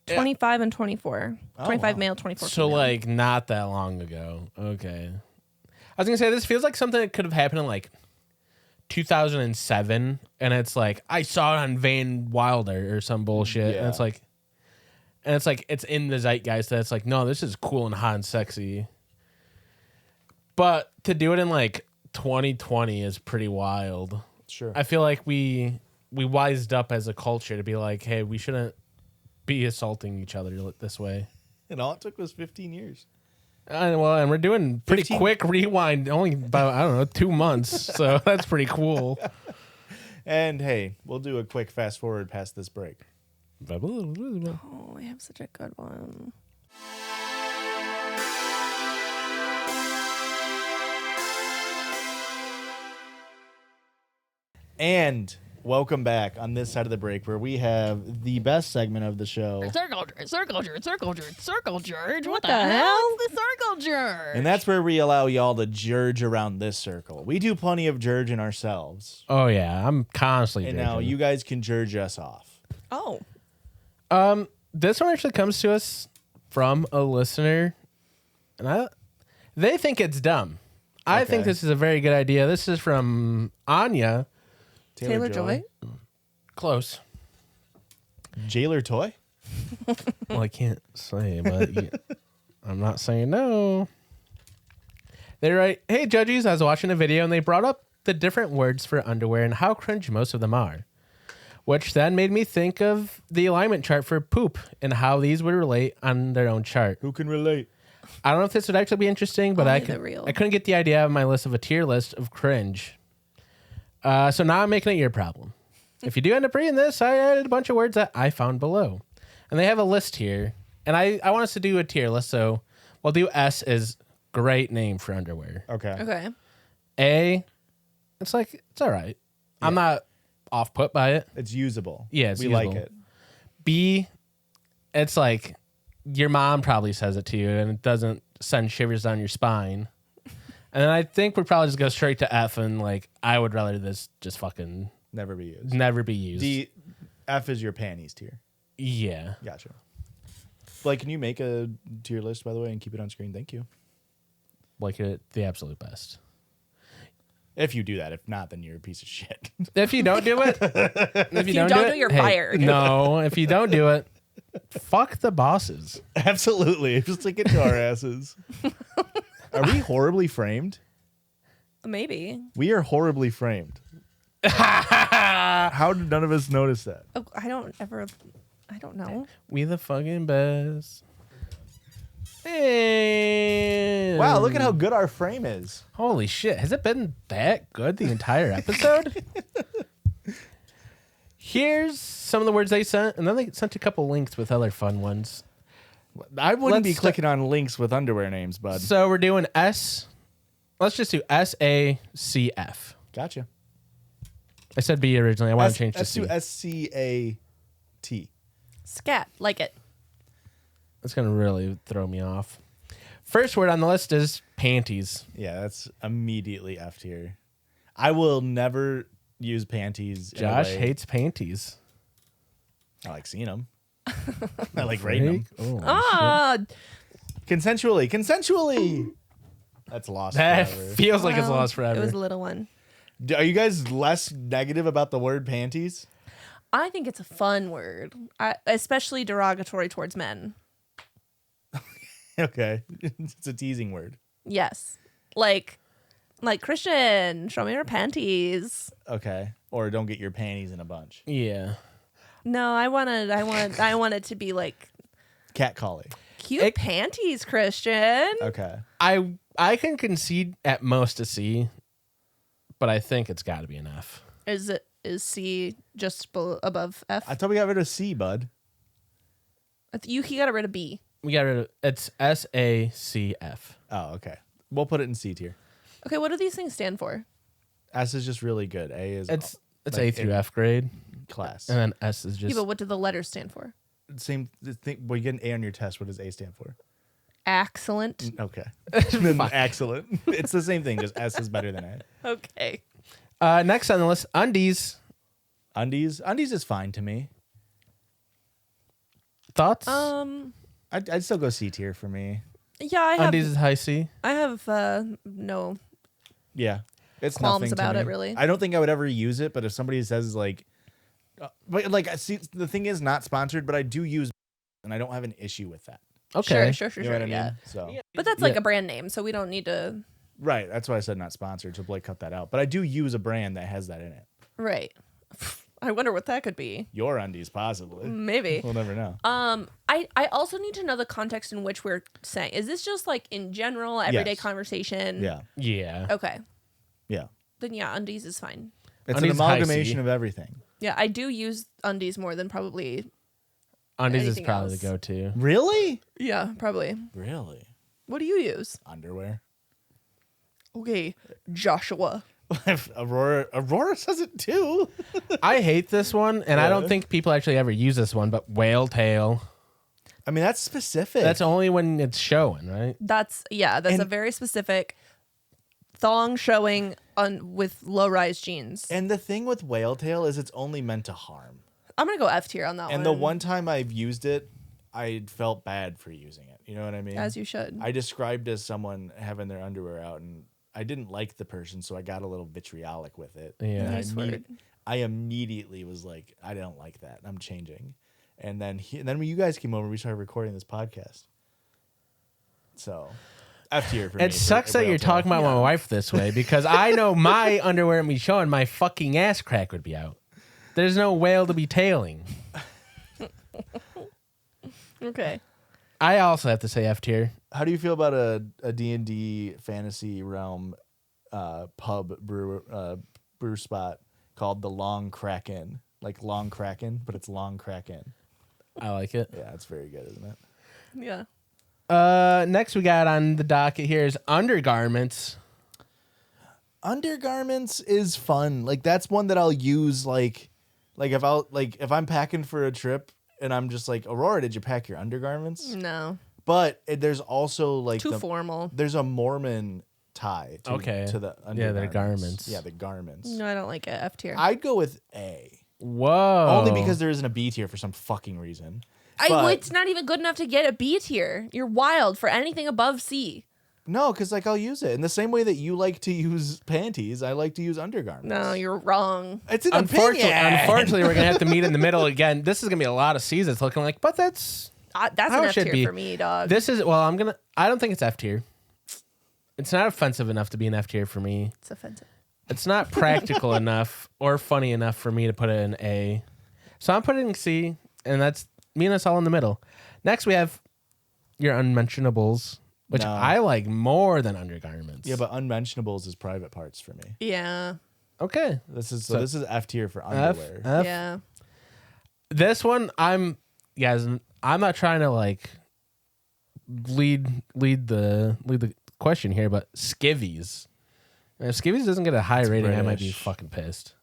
25 and 24. 25 wow. male, 24 so female. like not that long ago. Okay. I was gonna say this feels like something that could have happened in like 2007, and it's like I saw it on Van Wilder or some bullshit, and it's like it's in the zeitgeist that it's like, no, this is cool and hot and sexy. But to do it in like 2020 is pretty wild. Sure. I feel like we wised up as a culture to be like, hey, we shouldn't be assaulting each other this way. And all it took was 15 years. And we're doing pretty 15. quick rewind, only about, I don't know, 2 months. So that's pretty cool. And hey, we'll do a quick fast forward past this break. Oh, I have such a good one. And welcome back on this side of the break where we have the best segment of the show. Circle George. What the hell? hell is the Circle George? And that's where we allow y'all to judge around this circle. We do plenty of judging ourselves. Oh, yeah. I'm constantly And judging. now you guys can judge us off. Oh. This one actually comes to us from a listener, and they think it's dumb. I think this is a very good idea. This is from Anya. Taylor Joy? Close. Jailer Toy? Well, I can't say, but I'm not saying no. They write, hey, Judgies, I was watching a video and they brought up the different words for underwear and how cringe most of them are, which then made me think of the alignment chart for poop and how these would relate on their own chart. Who can relate? I don't know if this would actually be interesting, but I couldn't get the idea of my list of a tier list of cringe. So now I'm making it your problem. If you do end up reading this, I added a bunch of words that I found below. And they have a list here. And I want us to do a tier list. So we'll do S is great name for underwear. Okay. Okay. A, it's all right. I'm not off put by it. It's usable. Yeah, it's we usable. like it. B, it's like your mom probably says it to you and it doesn't send shivers down your spine. And then I think we'd probably just go straight to F and like I would rather this just fucking Never be used. never be used. D, F is your panties tier. Yeah. Gotcha. Blake, can you make a tier list, by the way, and keep it on screen? Thank you. Like it, the absolute best. If you do that. If not, then you're a piece of shit. If you don't do it, if you don't do it, you're fired. No, if you don't do it, fuck the bosses. Absolutely. Just like it to our asses. Are we horribly framed? Maybe. We are horribly framed. How did none of us notice that? Oh, I don't know. We the fucking best. Hey. Wow, look at how good our frame is. Holy shit. Has it been that good the entire episode? Here's some of the words they sent, and then they sent a couple links with other fun ones. I wouldn't be Let's clicking on links with underwear names, bud. So we're doing S. Let's just do SACF. Gotcha. I said B originally. I want to change to Let's C. do SCAT. Scat. Like it. That's going to really throw me off. First word on the list is panties. Yeah, that's immediately F tier. I will never use panties. in a Josh way- hates panties. I like seeing them. I like rating them. Oh, Ah, Consensually. That's lost that forever. feels like it's well, lost forever. It was a little one. Are you guys less negative about the word panties? I think it's a fun word, especially derogatory towards men. Okay. It's a teasing word. Yes, like Christian, show me your panties. Okay. Or don't get your panties in a bunch. Yeah. No, I want it to be like Catcalling. cute panties, Christian. Okay. I can concede at most a C, but I think it's got to be an F. Is C just above F? I thought we got rid of C, bud. He got rid of B. We got rid of it's SACF. Oh, okay. We'll put it in C tier. Okay, what do these things stand for? S is just really good. A is It's like A through F grade, class. and then S is Yeah, just but what do the letters stand for? Same thing. Well, you get an A on your test. What does A stand for? Excellent. Okay. Then excellent. It's the same thing. Just S is better than A. Okay. next on the list, undies. Undies. Undies is fine to me. Thoughts? I'd still go C tier for me. Yeah, I have. Undies is high C. I have no. Yeah. It's Qualms nothing to about me. it, really. I don't think I would ever use it, but if somebody says like, but like, see, the thing is not sponsored, but I do use, and I don't have an issue with that. Okay. Sure. You know what I mean? Yeah. So But that's like Yeah. a brand name, so we don't need to. right, that's why I said not sponsored. So Blake cut that out. But I do use a brand that has that in it. Right. I wonder what that could be. Your undies, possibly. Maybe. We'll never know. I also need to know the context in which we're saying. Is this just like in general everyday Yes. conversation? Yeah, Yeah. Okay. yeah. Then yeah, undies is fine. It's Undies an is high amalgamation C. of everything. Yeah, I do use undies more than probably. Undies is Anything probably else? the go-to. Really? Yeah, probably. Really? What do you use? Underwear. Okay, Joshua. Aurora says it too. I hate this one, and I don't Yeah. think people actually ever use this one, but whale tail. I mean, that's specific. That's only when it's showing, right? That's a And- very specific thong showing on with low-rise jeans. And the thing with whale tail is it's only meant to harm. I'm gonna go F tier on that one. And the one time I've used it, I felt bad for using it. You know what I mean? as you should. I described as someone having their underwear out, and I didn't like the person, so I got a little vitriolic with it. Yeah. And Nice word. I immediately was like, I don't like that. I'm changing. And then then when you guys came over, we started recording this podcast. So, F tier for me. It sucks that whale you're tail. talking about my wife this way because I know my underwear and me showing my fucking ass crack would be out. There's no whale to be tailing. Okay. I also have to say F tier. How do you feel about a D&D fantasy realm pub brew spot called the Long Kraken? Like Long Kraken, but it's Long Kraken. I like it. Yeah, it's very good, isn't it? Yeah. Next we got on the docket here is undergarments. Undergarments is fun. Like that's one that I'll use like if I'm packing for a trip and I'm just like, Aurora, did you pack your undergarments? No. But there's also like Too formal. There's a Mormon tie to the undergarments. Yeah, the garments. Yeah, the garments. No, I don't like it. F tier. I'd go with A. Whoa. Only because there isn't a B tier for some fucking reason. But it's not even good enough to get a B tier. You're wild for anything above C. no, because like I'll use it in the same way that you like to use panties. I like to use undergarments. No, you're wrong. It's an Unfortunately, opinion. we're gonna have to meet in the middle again. This is gonna be a lot of C's. It's looking like, but that's That's how an it F should tier be. for me, dog. This is I don't think it's F tier. It's not offensive enough to be an F tier for me. It's offensive. It's not practical enough or funny enough for me to put it in A. So I'm putting C, and that's me and us all in the middle. Next, we have your unmentionables, which No. I like more than undergarments. Yeah, but unmentionables is private parts for me. Yeah. Okay. This is So- this is F tier for F, underwear. F. Yeah. This one, I'm not trying to like lead the question here, but skivvies. And if skivvies doesn't get a high rating, I might be British. fucking pissed.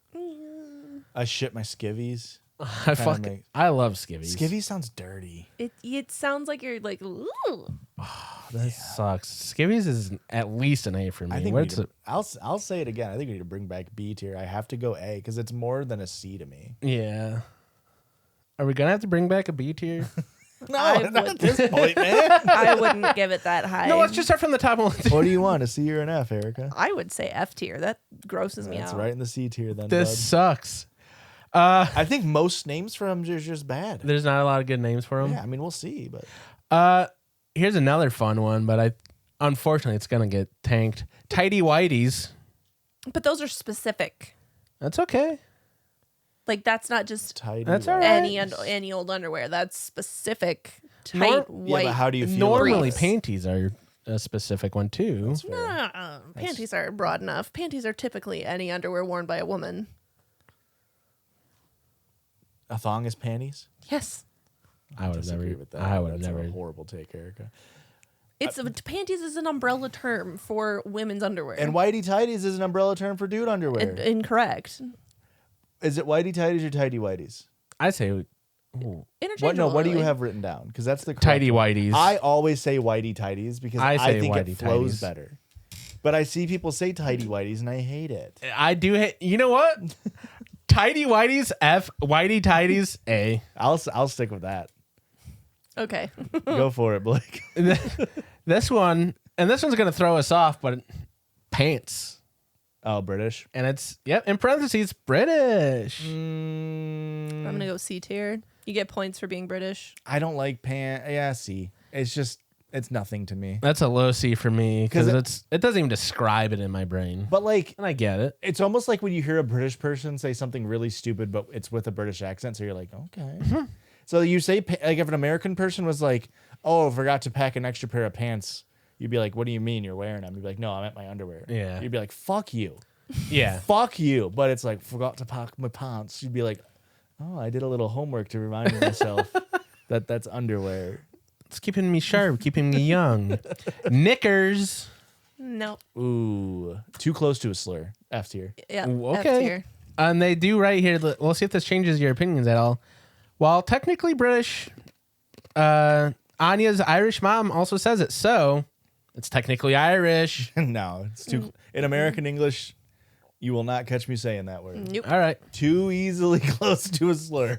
I shit my skivvies. I I love skivvies. Skivvies sounds dirty. It sounds like you're like, ooh. That sucks. Skivvies is at least an A for me. I think we What's need to, I'll say it again. I think we need to bring back B tier. I have to go A because it's more than a C to me. Yeah. Are we gonna have to bring back a B tier? No, I not would- at this point, man. I wouldn't give it that high. No, let's just start from the top. What do you want, a C or an F, Erica? I would say F tier. That grosses me That's out. right in the C tier then, This bud. sucks. I think most names for them are just bad. There's not a lot of good names for them. Yeah, I mean, we'll see, but Here's another fun one, but unfortunately it's gonna get tanked. Tidy whities. But those are specific. That's okay. Like that's not just tidy. That's all whities. right. any old underwear. That's specific Yeah, tight Yeah, white. but how do you feel? Normally about it? panties are a specific one too. That's fair. Panties are broad enough. Panties are typically any underwear worn by a woman. A thong is panties? Yes. I would have Disagree never. with that. I would have That's never. a horrible take, Erica. It's panties is an umbrella term for women's underwear. And whitey tighties is an umbrella term for dude underwear. Incorrect. Is it whitey tighties or tidy whiteys? I say Interchangeable. What do you really. have written down? Because that's the correct tidy one. whities. I always say whitey tighties because I I say think it whitey flows tighties. better. But I see people say tidy whiteys and I hate it. I do hate. You know what? Tidy whities F. Whitey tidies A. I'll stick with that. Okay. Go for it, Blake. This one, and this one's gonna throw us off, but pants, Oh, British. and it's in parentheses British. I'm gonna go C tier. You get points for being British. I don't like pant. Yeah, see, it's nothing to me. That's a low C for me 'Cause because it doesn't even describe it in my brain. But like, And I get it. it's almost like when you hear a British person say something really stupid, but it's with a British accent. So you're like, okay. So you say, like, if an American person was like, oh, I forgot to pack an extra pair of pants, you'd be like, what do you mean you're wearing them? You'd be like, no, I'm at my underwear. Yeah. You'd be like, fuck you. Yeah. Fuck you. But it's like, forgot to pack my pants. You'd be like, oh, I did a little homework to remind myself that that's underwear. It's keeping me sharp, keeping me young. Knickers. Nope. Ooh, too close to a slur. F tier. Yeah. Ooh, F okay. tier. And they do right here. We'll see if this changes your opinions at all. While technically British, Anya's Irish mom also says it, so it's technically Irish. No, it's too. In American English, you will not catch me saying that word. Nope. All right. Too easily close to a slur.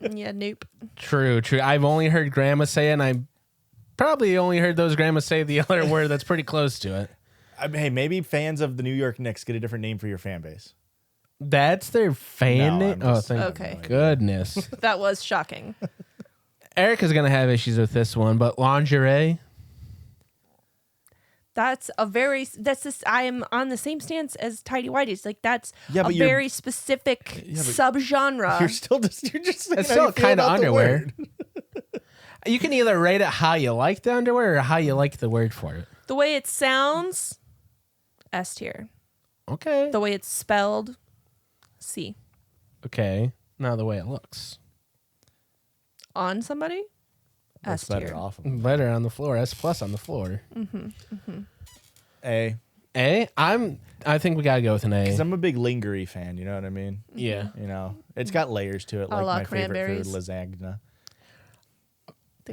Yeah. Nope. True. I've only heard grandma say it, and I probably only heard those grandmas say the other word that's pretty close to it. I mean, hey, maybe fans of the New York Knicks get a different name for your fan base. That's their fan No, name? I'm Oh, just- thank Okay. goodness. That was shocking. Erica's going to have issues with this one, but lingerie. That's this. I am on the same stance as tidy whities. Like that's Yeah, a but you're- very specific Yeah, but subgenre. You're just saying It's how still you feel kind of about the underwear. word. You can either rate it how you like the underwear or how you like the word for it. The way it sounds, S tier. Okay. The way it's spelled, C. Okay. Now the way it looks. On somebody, That's S better tier. off of them. Better on the floor. S plus on the floor. A. A. I think we gotta go with an A. Because I'm a big lingerie fan. You know what I mean? Yeah. You know, it's got layers to it, A like la my favorite food, cranberries. lasagna.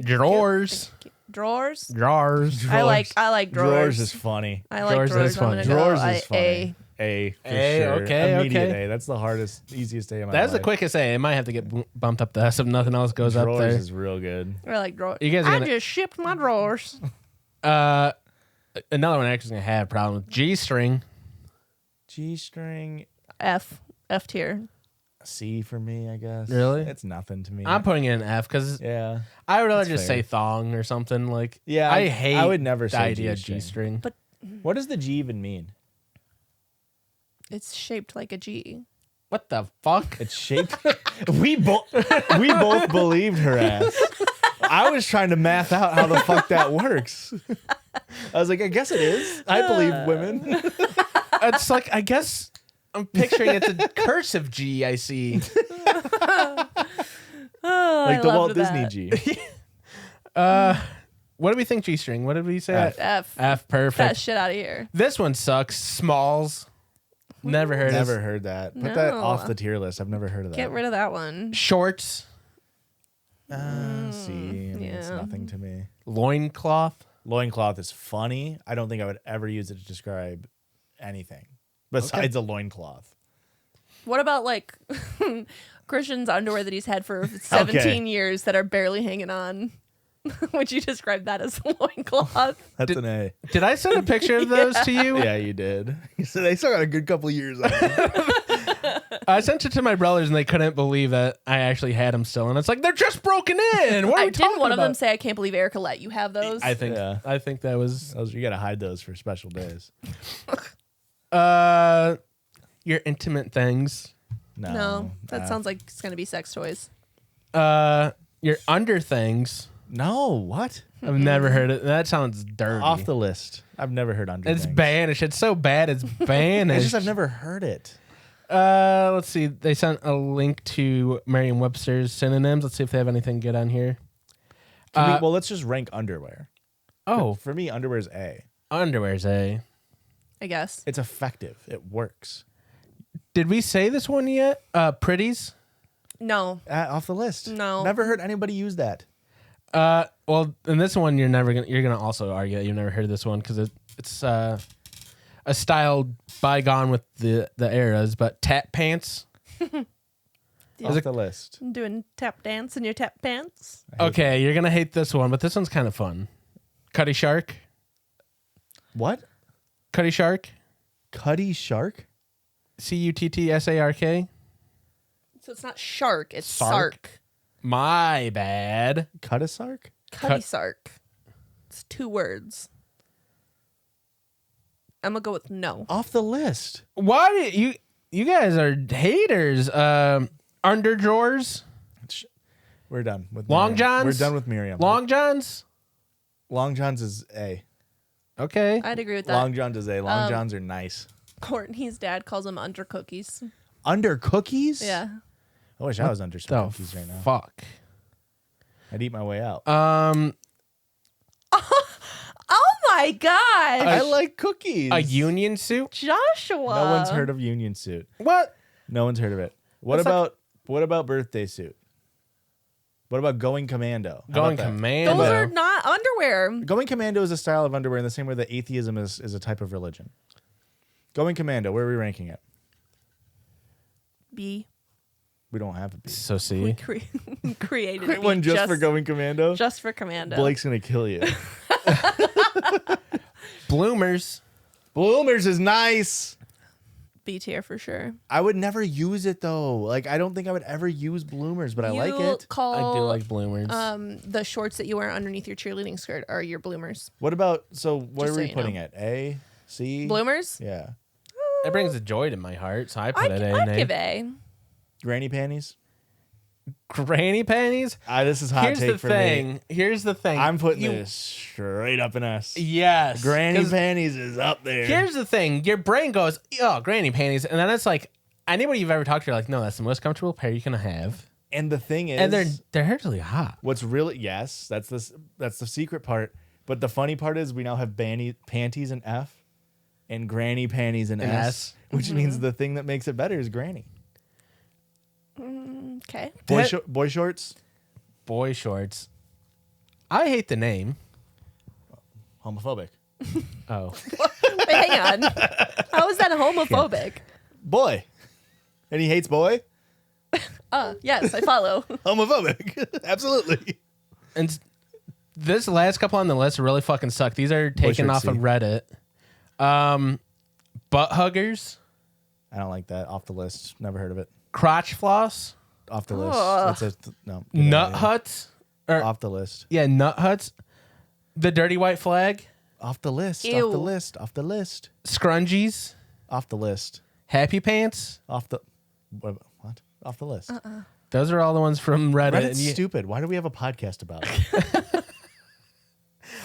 Drawers. Drawers. Drawers. I like drawers. Drawers is funny. I like Drawers drawers. is I'm fun. gonna Drawers go is funny. A. A. For A, sure. okay, Immediate okay. A. That's the hardest, easiest A of my That's life. the quickest A. It might have to get bumped up to S if nothing else goes up Drawers there. is real good. I like drawers. You guys are I gonna- just shipped my drawers. Another one actually gonna have a problem with G-string. G-string. F tier. C for me, I guess. Really? It's nothing to me. I'm putting it in F because yeah. I would rather That's just fair. say thong or something like. Yeah, I hate. I would never the say idea of G-string. G-string. But What does the G even mean? it's shaped like a G. What the fuck? It's shaped. we both believed her ass. I was trying to math out how the fuck that works. I was like, I guess it is. I believe women. It's like I guess I'm picturing it's a cursive G. I see. Oh, Like I the Walt loved Disney that. G. What do we think G-string? What did we say? F. F. F. That Perfect. shit out of here. This one sucks. Smalls. Never heard Never of. heard that. Put that No. off the tier list. I've never heard of that. Get rid of that one. Shorts. See, I mean, it's yeah. nothing to me. Loincloth. Loincloth is funny. I don't think I would ever use it to describe anything besides a loincloth. What about like Christian's underwear that he's had for 17 years that are barely hanging on? Would you describe that as a loincloth? That's an A. Did I send a picture of those to you? Yeah, you did. You said they still got a good couple years on it. I sent it to my brothers and they couldn't believe that I actually had them still. And it's like, they're just broken in. What are we Didn't talking one about? of them say, I can't believe Erica let you have those? I think Yeah. I think that was You got to hide those for special days. your intimate things. No, that sounds like it's going to be sex toys. Your under things. No, what? I've never heard it. That sounds dirty. Off the list. I've never heard under It's things. banished. It's so bad. It's It's banished. just I've never heard it. Let's see. They sent a link to Merriam-Webster's synonyms. Let's see if they have anything good on here. Well, let's just rank underwear. Oh, For me, underwear is A. underwear's A. I guess. It's effective. It works. Did we say this one yet? Pretties. No. Off the list. No. Never heard anybody use that. Well, in this one, you're gonna also argue that you've never heard of this one because it's a style bygone with the eras. But tap pants. Off the list. Doing tap dance in your tap pants. Okay, you're gonna hate this one, but this one's kind of fun. Cutty shark. What? Cutty shark. Cutty shark? Cuttsark. So it's not shark, it's Sark? sark. My bad. Cut a sark? Cutty sark. It's 2 words. I'm going to go with no. Off the list. Why do you guys are haters? Under drawers. We're done with Long Miriam. johns? We're done with Miriam. Long johns. Long johns is A. Okay. I'd agree with that. Long johns is A. Long johns are nice. Courtney's dad calls them under cookies. Under cookies? Yeah. I wish I was under some The cookies right now. fuck. I'd eat my way out. Oh my God. I like cookies. A union suit. Joshua. No one's heard of union suit. What? No one's heard of it. What about birthday suit? What about going commando? How Going about that? commando. Those are not underwear. Going commando is a style of underwear in the same way that atheism is a type of religion. Going commando, where are we ranking it? B. We don't have a B. So see. Created it One just for going commando? Just for commando. Blake's going to kill you. Bloomers. Bloomers is nice. B tier for sure. I would never use it though. Like I don't think I would ever use bloomers, but I like it. Call, I do like bloomers. the shorts that you wear underneath your cheerleading skirt are your bloomers. What about what Just are so we you putting know. it? A, C? Bloomers? Yeah. it brings a joy to my heart, so I put it I'd in give A. A. Granny panties? Granny panties. This is hot Here's take the for thing. me. Here's the thing. I'm putting this straight up an S. Yes. Granny 'cause panties is up there. Here's the thing. Your brain goes, oh, granny panties. And then it's like, anybody you've ever talked to, you're like, no, that's the most comfortable pair you can have. And the thing is, And they're actually hot. what's really that's the secret part. But the funny part is we now have panties in F and granny panties in S, which means the thing that makes it better is granny. Okay. Boy shorts, Boy shorts. I hate the name. homophobic. Oh. Wait, hang on. How is that homophobic? Boy, and he hates boy. Yes, I follow. Homophobic, absolutely. And this last couple on the list really fucking suck. These are taken off of Reddit. Butt huggers. I don't like that. Off the list. Never heard of it. Crotch floss. Off the list. Ugh. That's no. Nut huts. Or, Off the list. yeah, nut huts. The dirty white flag. Off the list. Ew. Off the list. Off the list. Scrungies. Off the list. Happy pants. Off the what? Off the list. Those are all the ones from Reddit. Reddit's stupid. Why do we have a podcast about it?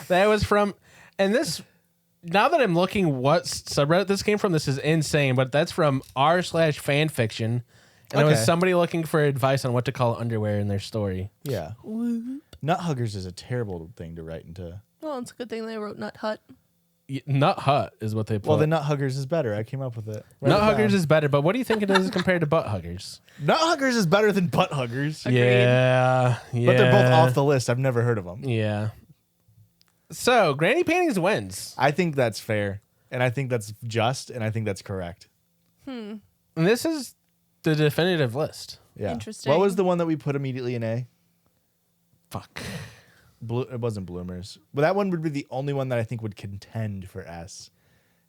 That was from, and this, now that I'm looking what subreddit this came from, this is insane, but that's from r/fanfiction. And it was Okay. somebody looking for advice on what to call underwear in their story. Yeah. Nut huggers is a terrible thing to write into. Well, it's a good thing they wrote Nut Hut. Nut hut is what they put. Well, the nut huggers is better. I came up with it. Nut huggers is better, but what do you think it is compared to butt huggers? Nut huggers is better than butt huggers. Agreed. Yeah. But they're both off the list. I've never heard of them. Yeah. So, Granny Panties wins. I think that's fair. And I think that's just. And I think that's correct. And this is the definitive list. Yeah. Interesting. What was the one that we put immediately in A? Fuck. It wasn't Bloomers. But that one would be the only one that I think would contend for S.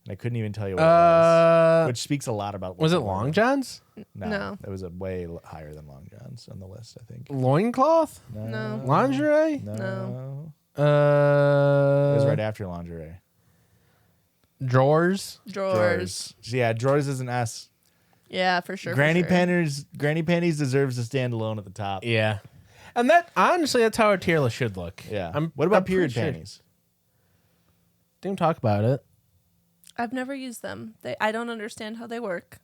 And I couldn't even tell you what it was. Which speaks a lot about... Was it Long Johns? No. It was a way higher than Long Johns on the list, I think. Loincloth? No. Lingerie? No. No. It was right after lingerie. Drawers? Drawers. So yeah, drawers is an S. Yeah, for sure. Granny for sure. Granny Panties deserves to stand alone at the top. Yeah. And that, honestly, that's how a tier list should look. Yeah. I'm period pretty sure. panties? Didn't talk about it. I've never used them. I don't understand how they work.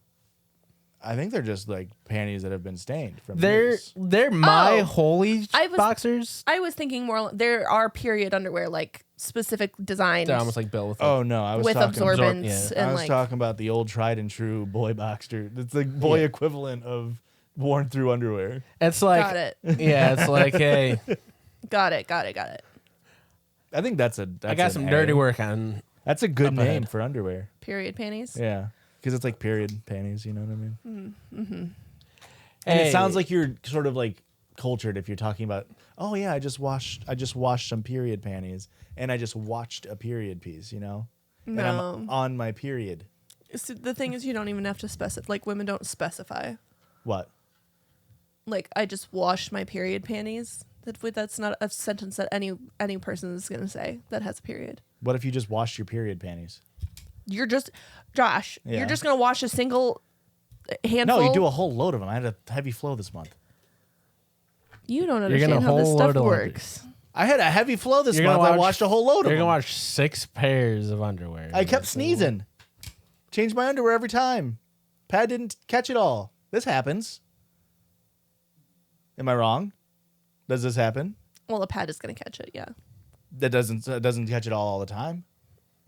I think they're just like panties that have been stained from They're use. my Oh, holy I was- boxers. I was thinking more. There are period underwear, like specific designs They're almost like built with. Oh no, I was with talking absorbents yeah. I and was like. talking about the old tried and true boy boxer. It's the boy equivalent of worn through underwear. It's like, Got it. yeah, it's like, hey, Got it. I think that's I got some dirty work on. That's a good up name ahead. for underwear. Period panties. Yeah, because it's like period panties. You know what I mean? And Hey. it sounds like you're sort of like cultured if you're talking about. Oh yeah, I just washed some period panties, and I just watched a period piece. You know, and No. I'm on my period. So the thing is, you don't even have to specify. Like women don't specify. What? Like I just washed my period panties. That's not a sentence that any person is gonna say that has a period. What if you just washed your period panties? You're just Josh. Yeah. You're just gonna wash a single handful. No, you do a whole load of them. I had a heavy flow this month. You don't You're gonna understand how this whole stuff load of laundry. works. I had a heavy flow this You're gonna month. I watch- washed a whole load of You're them. gonna watch 6 pairs of underwear. I kept sneezing. Changed my underwear every time. Pad didn't catch it all. This happens. Am I wrong? Does this happen? Well, a pad is gonna catch it. Yeah, That doesn't catch it all the time,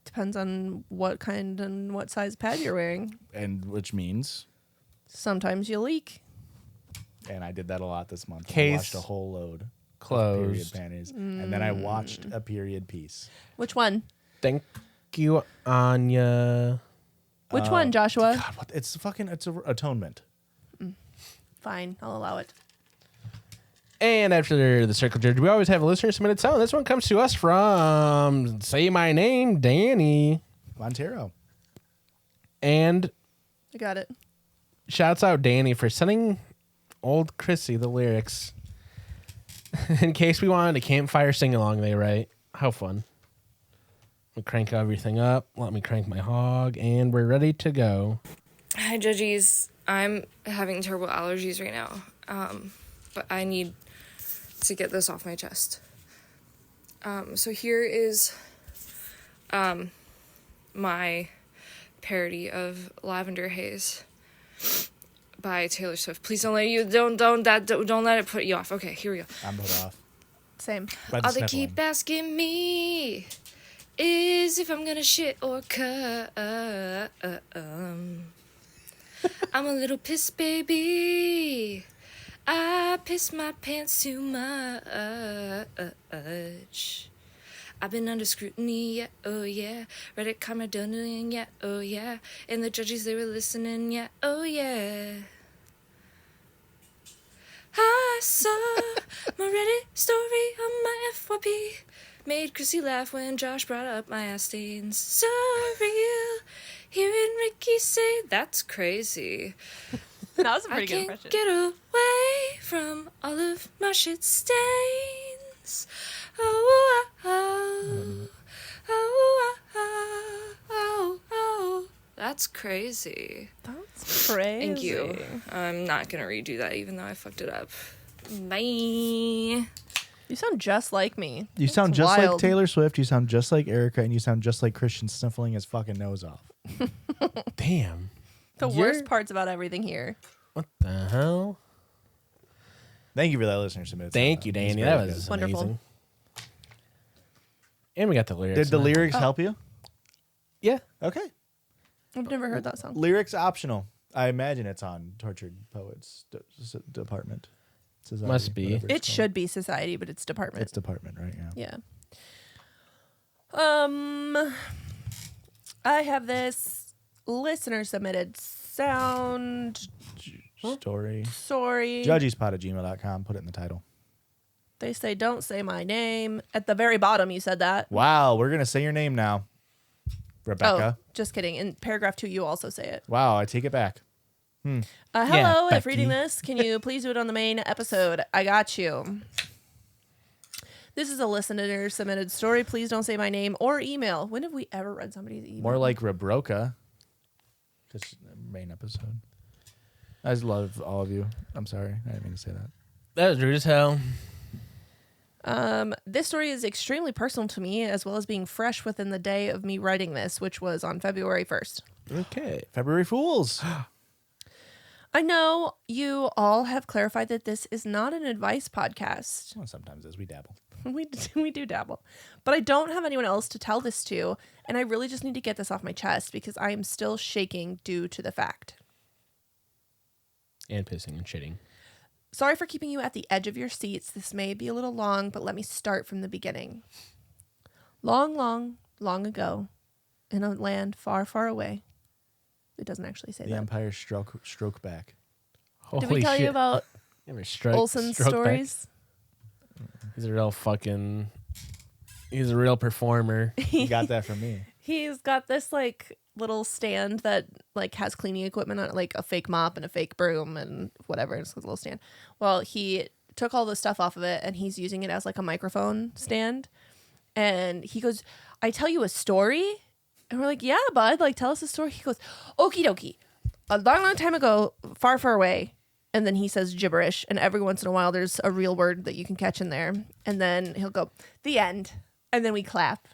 depends on what kind and what size pad you're wearing. and which means, Sometimes you leak. and I did that a lot this month. I Case washed a whole load of closed. period panties, and then I watched a period piece. Which one? Thank you, Anya. Which one, Joshua? God, what? It's atonement. Fine, I'll allow it. And after the circle jerk, we always have a listener submitted song. This one comes to us from Say My Name, Danny. Montero. And I got it. shouts out Danny for sending old Chrissy the lyrics. In case we wanted a campfire sing along, they write. How fun. We crank everything up. Let me crank my hog, and we're ready to go. Hi, Judgies. I'm having terrible allergies right now, but I need to get this off my chest. So here is my parody of Lavender Haze by Taylor Swift. Please don't let it put you off. Okay, here we go. I'm put off. Same. By the All they sniffling. keep asking me is if I'm gonna shit or come. I'm a little piss baby. I piss my pants too much. I've been under scrutiny, yeah, oh yeah. Reddit karma donating, yeah, oh yeah. And the judges, they were listening, yeah, oh yeah. I saw my Reddit story on my FYP. Made Chrissy laugh when Josh brought up my ass stains. So real. Hearing Ricky say that's crazy. That was a I pretty good can't impression. get away from all of my shit stains. Oh, oh, oh, oh, oh, oh. That's crazy. That's crazy. Thank you. I'm not gonna redo that even though I fucked it up. Bye. You sound just like me. You sound It's just like wild. Taylor Swift. You sound just like Erica, and you sound just like Christian sniffling his fucking nose off. Damn. The You're- worst parts about everything here. What the hell? Thank you for that, listener submit. Thank you, Danny. That was Wonderful. amazing. And we got the lyrics. Did the now. lyrics help you? Yeah. Okay. I've never heard that song. Lyrics optional. I imagine it's on Tortured Poets Department. Society, Must be. whatever it's It called. should be society, but it's department. It's department, right? Yeah. Yeah. I have this listener submitted sound Story. story. Judgiespot@gmail.com. Put it in the title. They say don't say my name. At the very bottom you said that. Wow, we're gonna say your name now, Rebecca. Oh, just kidding. In paragraph 2 you also say it. Wow, I take it back. Hello, if Becky. reading this, can you please do it on the main episode? I got you. This is a listener submitted story. Please don't say my name or email. When have we ever read somebody's email? More like Rebroca. Just main episode. I just love all of you. I'm sorry, I didn't mean to say that. That was rude as hell. This story is extremely personal to me, as well as being fresh within the day of me writing this, which was on February 1st. Okay. February Fools. I know you all have clarified that this is not an advice podcast. Well, sometimes as we dabble. We do dabble. But I don't have anyone else to tell this to, and I really just need to get this off my chest because I am still shaking due to the fact. And pissing and shitting. Sorry for keeping you at the edge of your seats. This may be a little long, but let me start from the beginning. Long, long, long ago, in a land far, far away. It doesn't actually say The that. Empire stroke back. Did we tell you about Olsen's stories? He's a real fucking... He's a real performer. You got that from me. He's got this like little stand that like has cleaning equipment on it, like a fake mop and a fake broom and whatever. It's a little stand. Well, he took all the stuff off of it and he's using it as like a microphone stand. And he goes, I tell you a story? And we're like, yeah, bud, like tell us a story. He goes, okie dokie. A long, long time ago, far, far away. And then he says gibberish. And every once in a while, there's a real word that you can catch in there. And then he'll go, the end. And then we clap.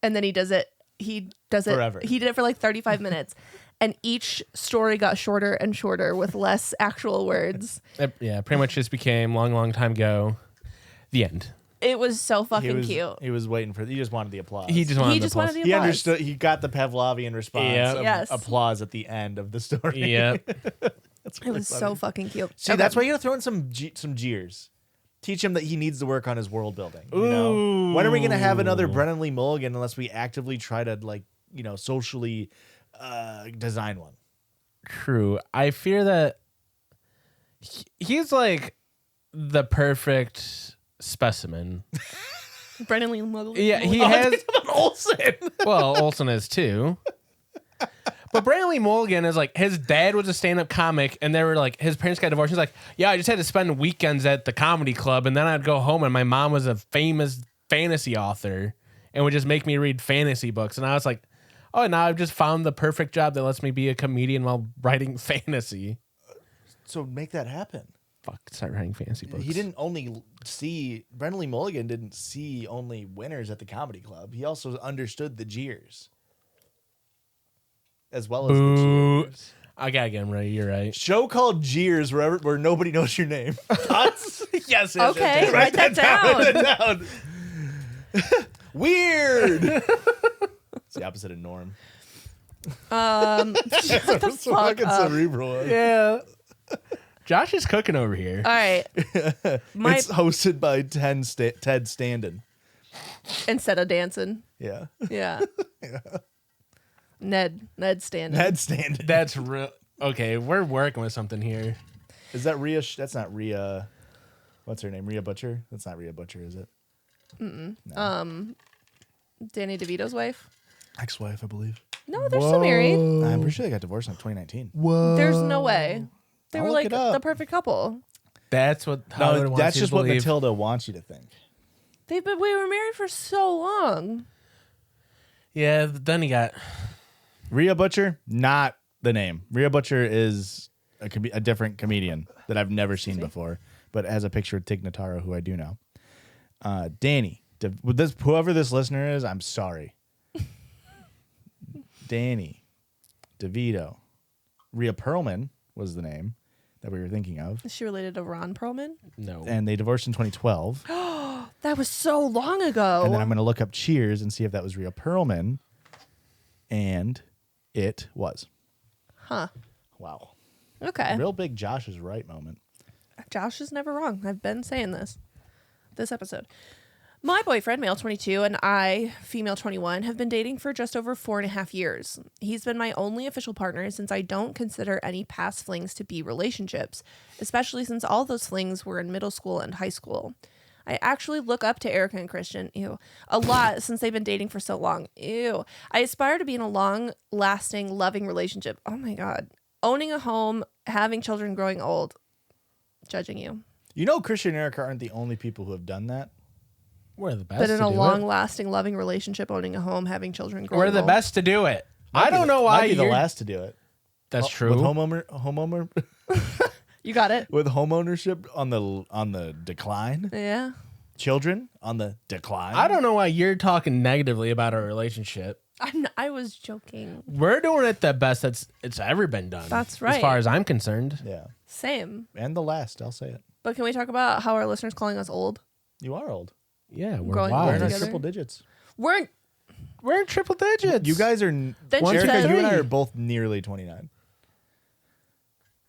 And then he does it. He does it Forever. He did it for like 35 minutes. And each story got shorter and shorter with less actual words. Yeah, pretty much just became long, long time ago. The end. It was so fucking cute. He was waiting for. He just wanted the applause. He just wanted He the just wanted applause. the He applause. understood. He got the Pavlovian response Yep. of Yes. applause at the end of the story. Yep. That's It really was funny. so fucking cute. See, Okay. that's why you gotta throw in some jeers. Teach him that he needs to work on his world building. You know? When are we gonna have another Brennan Lee Mulligan unless we actively try to socially design one? True. I fear that he's like the perfect specimen. Brennan Lee Mulligan. Yeah, he has. Olsen. Well, Olsen is too. But Brandon Lee Mulligan is like, his dad was a stand-up comic, and they were like, his parents got divorced. He's like, yeah, I just had to spend weekends at the comedy club, and then I'd go home, and my mom was a famous fantasy author, and would just make me read fantasy books. And I was like, oh, now I've just found the perfect job that lets me be a comedian while writing fantasy. So make that happen. Fuck, start writing fantasy books. He didn't only see Brennan Lee Mulligan didn't see only winners at the comedy club. He also understood the jeers. As well as Boo. the cheers. I gotta get him right. You're right. Show called Jeers where nobody knows your name. Yes. Okay, write that down. Write that down. Weird. It's the opposite of Norm. Shut the So fuck fucking up. cerebral. Yeah. Josh is cooking over here. All right. It's hosted by Ted Standen. Instead of dancing. Yeah. Yeah. Ned standing. Ted Standen. That's real. Okay, we're working with something here. Is that Rhea? That's not Rhea. What's her name? Rhea Butcher? That's not Rhea Butcher, is it? Danny DeVito's wife. Ex-wife, I believe. No, they're still married. I'm pretty sure they got divorced in 2019. There's no way. They I'll were look like it up. the perfect couple. That's what Hollywood No, wants that's you just to what believe. Matilda wants you to think. We were married for so long. Yeah, then he got. Rhea Butcher, not the name. Rhea Butcher is a different comedian that I've never seen before, but has a picture of Tig Notaro, who I do know. Danny, whoever this listener is, I'm sorry. Danny DeVito. Rhea Perlman was the name that we were thinking of, Is she related to Ron Perlman? No. and they divorced in 2012. That was so long ago. And then I'm going to look up Cheers and see if that was Rhea Perlman, and it was. Huh. Wow. Okay. Real big Josh is right moment. Josh is never wrong. I've been saying this episode. My boyfriend, male 22, and I, female 21, have been dating for just over 4.5 years. He's been my only official partner since I don't consider any past flings to be relationships, especially since all those flings were in middle school and high school. I actually look up to Erica and Christian, a lot since they've been dating for so long. I aspire to be in a long-lasting, loving relationship. Oh my God. Owning a home, having children, growing old. Judging you. You know, Christian and Erica aren't the only people who have done that. We're the best. But in to a do long-lasting, loving relationship, owning a home, having children, it. growing We're the old. best to do it. I don't know Might why be the you're. last to do it. That's true. With homeowner You got it? with homeownership on the decline, Yeah. children on the decline. I don't know why you're talking negatively about our relationship. I was joking. We're doing it the best it's ever been done. That's As right. far as I'm concerned. Yeah, Same. and the last. I'll say it. But can we talk about how our listeners calling us old? You are old. Yeah, we're Growing wild. We're in our together? triple digits. We're We're in triple digits. You guys are. Then Erica, she said- you and I are both nearly 29.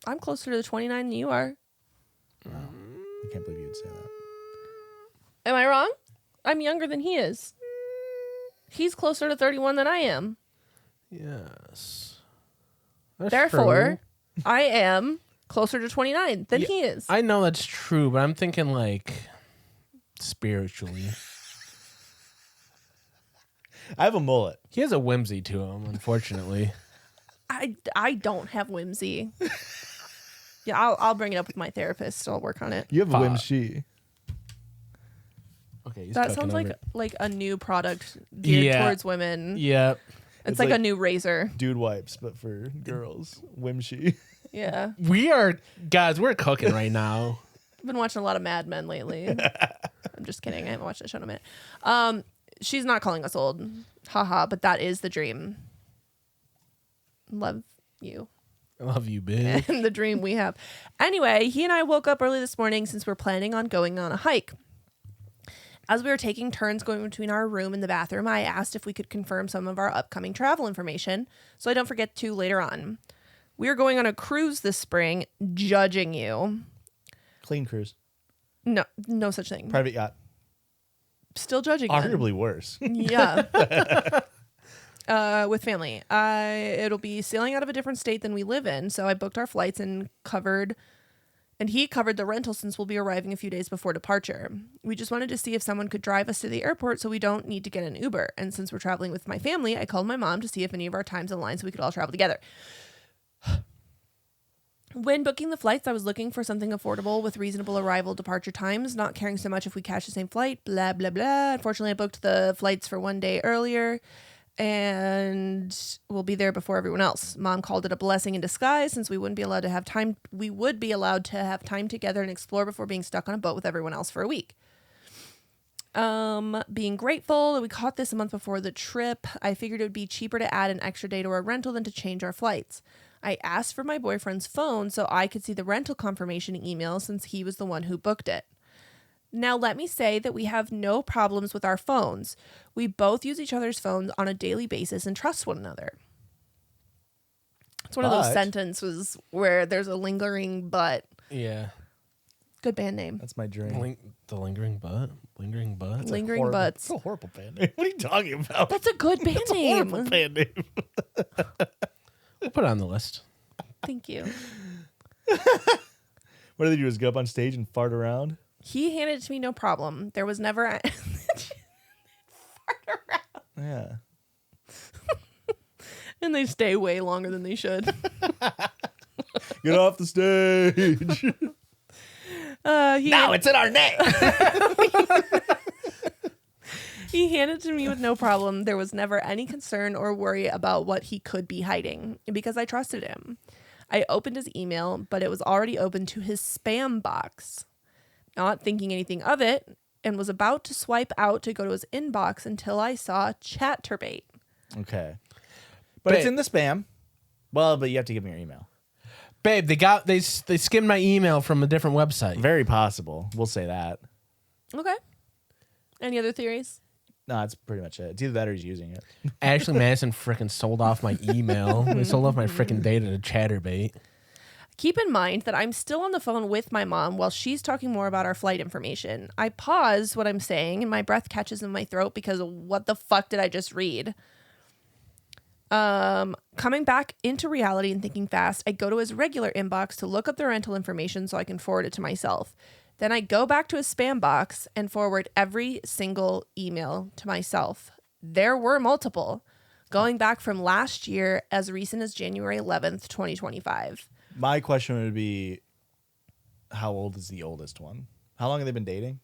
I'm closer to the 29 than you are. I can't believe you would say that. Am I wrong? I'm younger than he is. He's closer to 31 than I am. Yes. That's Therefore, true. I am closer to 29 than he is. I know that's true, but I'm thinking like spiritually. I have a mullet. He has a whimsy to him, unfortunately. I don't have whimsy. Yeah, I'll bring it up with my therapist. I'll work on it. You have a Fuck. whimsy. Okay, he's That cooking sounds over like it. a new product geared Yeah. towards women. Yep. It's like a new razor. Dude wipes, but for girls. Whimsy. Yeah. We are guys, we're cooking right now. I've been watching a lot of Mad Men lately. I'm just kidding. I haven't watched that show in a minute. She's not calling us old. Haha, but that is the dream. Love you. I love you, bitch. And the dream we have. Anyway, he and I woke up early this morning since we're planning on going on a hike. As we were taking turns going between our room and the bathroom, I asked if we could confirm some of our upcoming travel information so I don't forget to later on. We are going on a cruise this spring, judging you. Clean cruise. No such thing. Private yacht. Still judging you. Arguably worse. Yeah. With family. It'll be sailing out of a different state than we live in, so I booked our flights and he covered the rental since we'll be arriving a few days before departure. We just wanted to see if someone could drive us to the airport so we don't need to get an Uber. And since we're traveling with my family, I called my mom to see if any of our times aligned so we could all travel together. When booking the flights, I was looking for something affordable with reasonable arrival departure times, not caring so much if we catch the same flight, blah, blah, blah. Unfortunately, I booked the flights for one day earlier and we'll be there before everyone else. Mom called it a blessing in disguise since we would be allowed to have time together and explore before being stuck on a boat with everyone else for a week. Being grateful that we caught this a month before the trip, I figured it would be cheaper to add an extra day to our rental than to change our flights. I asked for my boyfriend's phone so I could see the rental confirmation email since he was the one who booked it. Now, let me say that we have no problems with our phones. We both use each other's phones on a daily basis and trust one another. It's one of those sentences where there's a lingering but. Yeah. Good band name. That's my dream. The lingering butt? Lingering butt? Lingering butts. That's a horrible band name. What are you talking about? That's a good band That's a name. horrible band name. We'll put it on the list. Thank you. What did they do? Just go up on stage and fart around? He handed it to me, no problem. There was never... Yeah. And they stay way longer than they should. Get off the stage. Now it's in our name. He handed it to me with no problem. There was never any concern or worry about what he could be hiding because I trusted him. I opened his email, but it was already open to his spam box. Not thinking anything of it, and was about to swipe out to go to his inbox until I saw Chaterbate. Okay. But it's in the spam. Well, but you have to give me your email. Babe, they skimmed my email from a different website. Very possible. We'll say that. Okay. Any other theories? No, that's pretty much it. It's either that or he's using it. Ashley Madison freaking sold off my email. They sold off my freaking data to Chaterbate. Keep in mind that I'm still on the phone with my mom while she's talking more about our flight information. I pause what I'm saying and my breath catches in my throat because of what the fuck did I just read? Coming back into reality and thinking fast, I go to his regular inbox to look up the rental information so I can forward it to myself. Then I go back to his spam box and forward every single email to myself. There were multiple, going back from last year as recent as January 11th, 2025. My question would be, how old is the oldest one? How long have they been dating?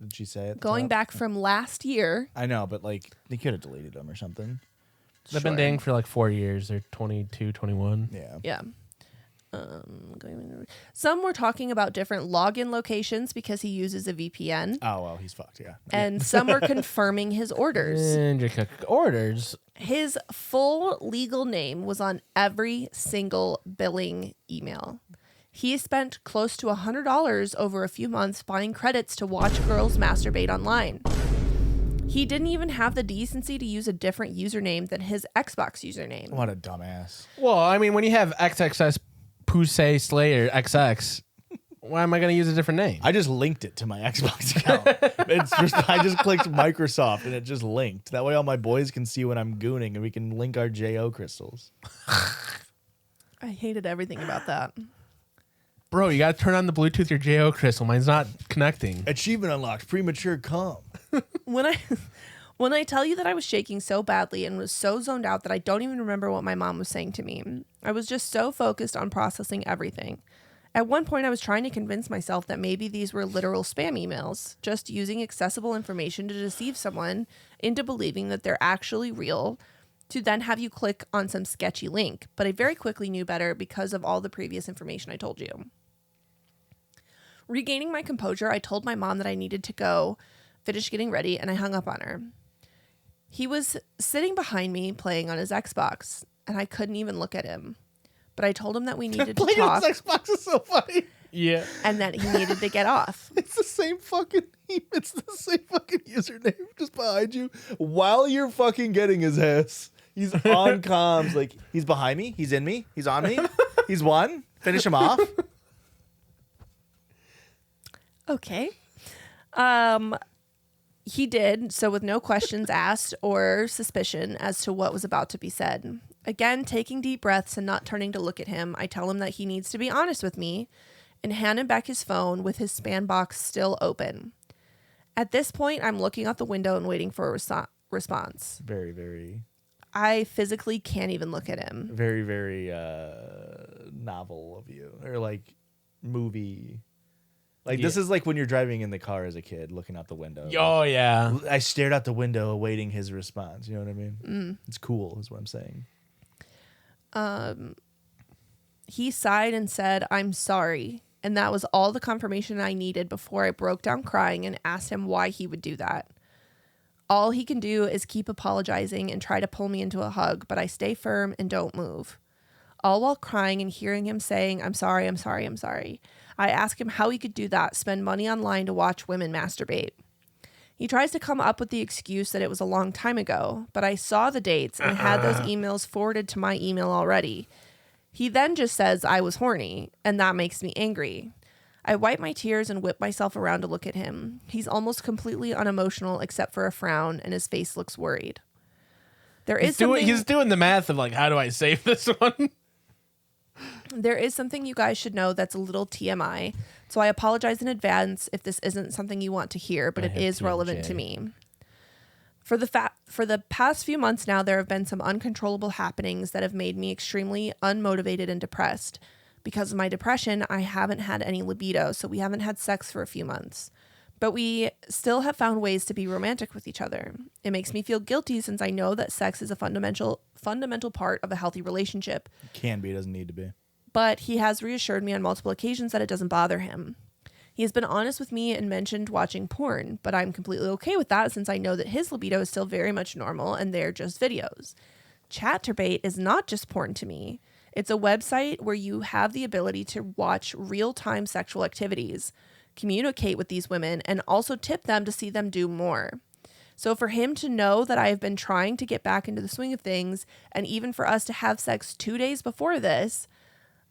Did she say it? Going back from last year. I know, but like they could have deleted them or something. They've been Sure. dating for like 4 years. They're 22, 21. Yeah. Yeah. Some were talking about different login locations because he uses a VPN. Oh, well, he's fucked, yeah. And some were confirming his orders. And your orders. His full legal name was on every single billing email. He spent close to $100 over a few months buying credits to watch girls masturbate online. He didn't even have the decency to use a different username than his Xbox username. What a dumbass. Well, I mean, when you have XXS Pussy Slayer XX, why am I going to use a different name? I just linked it to my Xbox account. I just clicked Microsoft and it just linked. That way all my boys can see when I'm gooning and we can link our JO crystals. I hated everything about that. Bro, you got to turn on the Bluetooth your JO crystal. Mine's not connecting. Achievement unlocked. Premature cum. When I tell you that I was shaking so badly and was so zoned out that I don't even remember what my mom was saying to me, I was just so focused on processing everything. At one point, I was trying to convince myself that maybe these were literal spam emails, just using accessible information to deceive someone into believing that they're actually real, to then have you click on some sketchy link. But I very quickly knew better because of all the previous information I told you. Regaining my composure, I told my mom that I needed to go finish getting ready, and I hung up on her. He was sitting behind me playing on his Xbox, and I couldn't even look at him. But I told him that we needed to talk. Playing Xbox is so funny. Yeah. And that he needed to get off. It's the same fucking username just behind you while you're fucking getting his ass. He's on comms, like he's behind me, he's in me, he's on me, he's won. Finish him off. Okay. He did, so with no questions asked or suspicion as to what was about to be said. Again, taking deep breaths and not turning to look at him, I tell him that he needs to be honest with me and hand him back his phone with his spam box still open. At this point, I'm looking out the window and waiting for a response. Very, very, I physically can't even look at him. very, very novel of you. Or like movie. Like this is like when you're driving in the car as a kid, looking out the window. Oh, yeah. I stared out the window awaiting his response. You know what I mean? It's cool is what I'm saying. He sighed and said, "I'm sorry." And that was all the confirmation I needed before I broke down crying and asked him why he would do that. All he can do is keep apologizing and try to pull me into a hug, but I stay firm and don't move. all while crying and hearing him saying, I'm sorry, I'm sorry, I'm sorry. I ask him how he could do that, spend money online to watch women masturbate. He tries to come up with the excuse that it was a long time ago, but I saw the dates and had those emails forwarded to my email already. He then just says I was horny, and that makes me angry. I wipe my tears and whip myself around to look at him. He's almost completely unemotional except for a frown, and his face looks worried. He's doing the math of like, how do I save this one? There is something you guys should know that's a little TMI, so I apologize in advance if this isn't something you want to hear, but it is relevant to me. For the past few months now, there have been some uncontrollable happenings that have made me extremely unmotivated and depressed. Because of my depression, I haven't had any libido, so we haven't had sex for a few months. But we still have found ways to be romantic with each other. It makes me feel guilty since I know that sex is a fundamental part of a healthy relationship. It can be, it doesn't need to be. But he has reassured me on multiple occasions that it doesn't bother him. He has been honest with me and mentioned watching porn, but I'm completely okay with that since I know that his libido is still very much normal and they're just videos. Chaterbate is not just porn to me. It's a website where you have the ability to watch real-time sexual activities, communicate with these women, and also tip them to see them do more. So for him to know that I have been trying to get back into the swing of things, and even for us to have sex 2 days before this,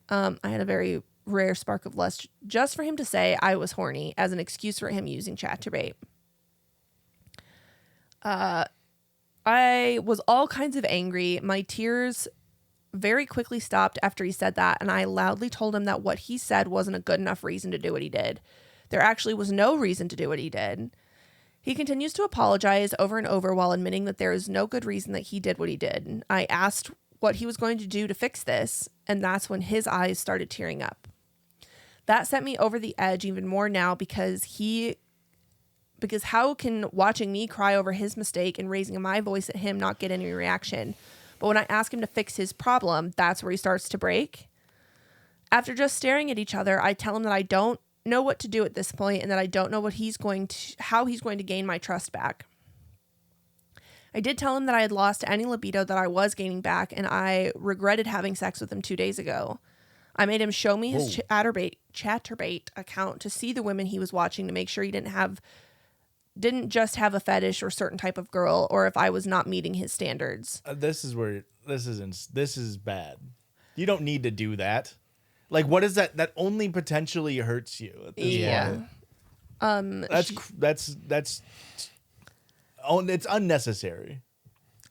I had a very rare spark of lust just for him to say I was horny as an excuse for him using Chaterbate. I was all kinds of angry. My tears very quickly stopped after he said that, and I loudly told him that what he said wasn't a good enough reason to do what he did. There actually was no reason to do what he did. He continues to apologize over and over while admitting that there is no good reason that he did what he did. I asked what he was going to do to fix this, and that's when his eyes started tearing up. That sent me over the edge even more now because how can watching me cry over his mistake and raising my voice at him not get any reaction? But when I ask him to fix his problem, that's where he starts to break. After just staring at each other, I tell him that I don't know what to do at this point and that I don't know how he's going to gain my trust back. I did tell him that I had lost any libido that I was gaining back, and I regretted having sex with him 2 days ago. I made him show me his Chaterbate account to see the women he was watching to make sure he didn't just have a fetish or certain type of girl, or if I was not meeting his standards. This is bad. You don't need to do that. Like, what is that? That only potentially hurts you at this point. It's unnecessary.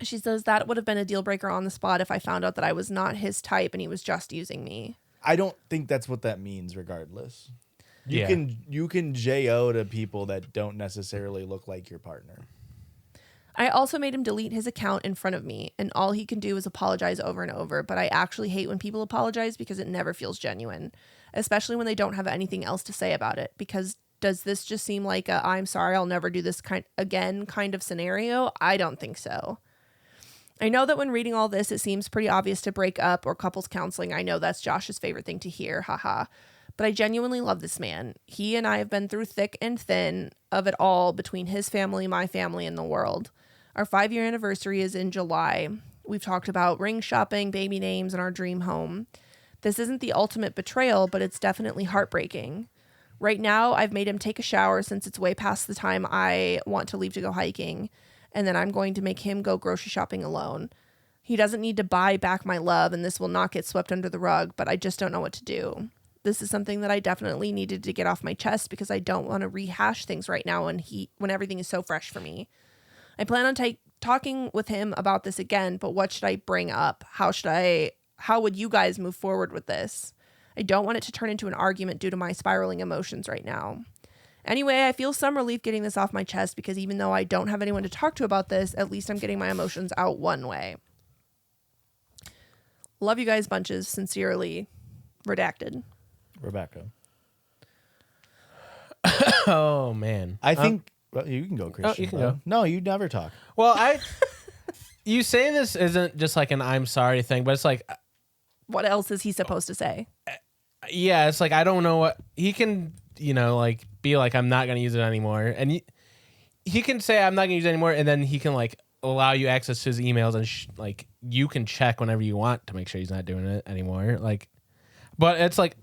She says that would have been a deal breaker on the spot if I found out that I was not his type and he was just using me. I don't think that's what that means regardless. You can JO to people that don't necessarily look like your partner. I also made him delete his account in front of me, and all he can do is apologize over and over, but I actually hate when people apologize because it never feels genuine, especially when they don't have anything else to say about it, because does this just seem like a I'm sorry, I'll never do this kind of scenario? I don't think so. I know that when reading all this, it seems pretty obvious to break up or couples counseling. I know that's Josh's favorite thing to hear, haha. But I genuinely love this man. He and I have been through thick and thin of it all between his family, my family, and the world. Our 5-year anniversary is in July. We've talked about ring shopping, baby names, and our dream home. This isn't the ultimate betrayal, but it's definitely heartbreaking. Right now, I've made him take a shower since it's way past the time I want to leave to go hiking. And then I'm going to make him go grocery shopping alone. He doesn't need to buy back my love, and this will not get swept under the rug, but I just don't know what to do. This is something that I definitely needed to get off my chest because I don't want to rehash things right now when everything is so fresh for me. I plan on talking with him about this again, but what should I bring up? How would you guys move forward with this? I don't want it to turn into an argument due to my spiraling emotions right now. Anyway, I feel some relief getting this off my chest because even though I don't have anyone to talk to about this, at least I'm getting my emotions out one way. Love you guys bunches. Sincerely, Redacted. Rebecca. Oh, man. I think... Well, you can go, Christian. Oh, you can go. No, you never talk. Well, you say this isn't just like an I'm sorry thing, but it's like... What else is he supposed to say? Yeah, it's like, I don't know what... He can, be like, I'm not going to use it anymore. And he can say, I'm not going to use it anymore, and then he can, allow you access to his emails and like you can check whenever you want to make sure he's not doing it anymore. Like, but it's like,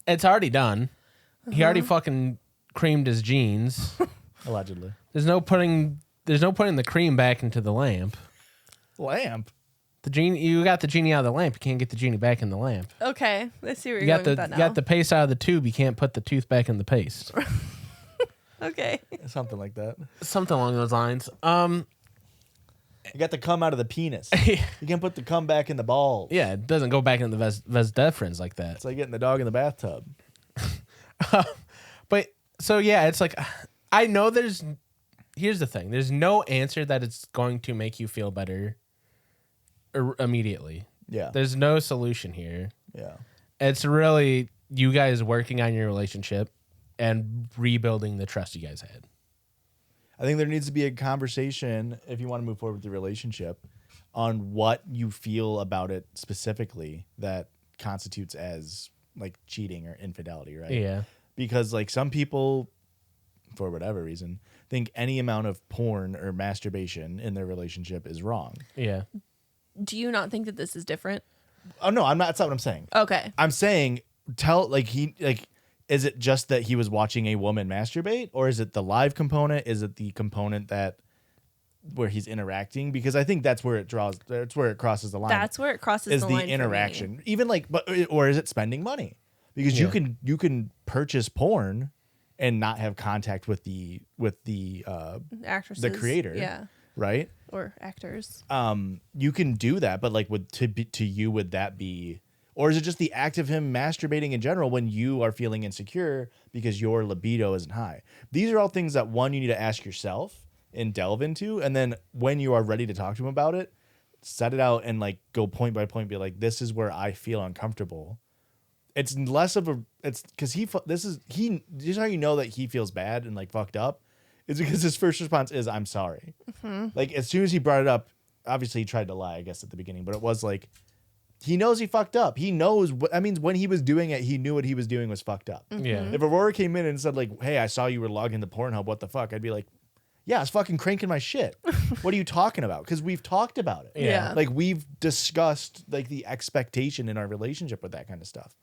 it's already done. He already fucking creamed his jeans. Allegedly. There's no putting the cream back into the lamp. Lamp. The genie, you got the genie out of the lamp. You can't get the genie back in the lamp. Okay, let's see where You you're got going with that now. you got the paste out of the tube. You can't put the tooth back in the paste. Okay. Something like that. Something along those lines. You got the cum out of the penis. You can put the cum back in the balls. Yeah, it doesn't go back in the vas deferens like that. It's like getting the dog in the bathtub. But so yeah, it's like I know here's the thing. There's no answer that it's going to make you feel better immediately. Yeah. There's no solution here. Yeah. It's really you guys working on your relationship and rebuilding the trust you guys had. I think there needs to be a conversation if you want to move forward with the relationship on what you feel about it specifically that constitutes as like cheating or infidelity, right? Yeah. Because like some people, for whatever reason, think any amount of porn or masturbation in their relationship is wrong. Yeah. Do you not think that this is different? Oh no, I'm not. That's not what I'm saying. Okay. I'm saying is it just that he was watching a woman masturbate, or is it the live component? Is it the component that where he's interacting? Because I think that's where it crosses the line. That's where it crosses the line. Is the interaction. Even like, or is it spending money? Because you can purchase porn and not have contact with the actresses, the creator. Yeah. Right? Or actors. You can do that, but like would that be, or is it just the act of him masturbating in general when you are feeling insecure because your libido isn't high? These are all things that you need to ask yourself and delve into, and then when you are ready to talk to him about it, set it out and like go point by point, be like, this is where I feel uncomfortable. It's less of it's because this is how you know that he feels bad and like fucked up. Is because his first response is, I'm sorry. Mm-hmm. Like, as soon as he brought it up, obviously he tried to lie, I guess, at the beginning, but it was like, he knows he fucked up. He knows that means when he was doing it, he knew what he was doing was fucked up. Mm-hmm. Yeah. If Aurora came in and said, like, hey, I saw you were logged into Pornhub, what the fuck? I'd be like, yeah, I was fucking cranking my shit. What are you talking about? Because we've talked about it. Yeah. Like, we've discussed, like, the expectation in our relationship with that kind of stuff.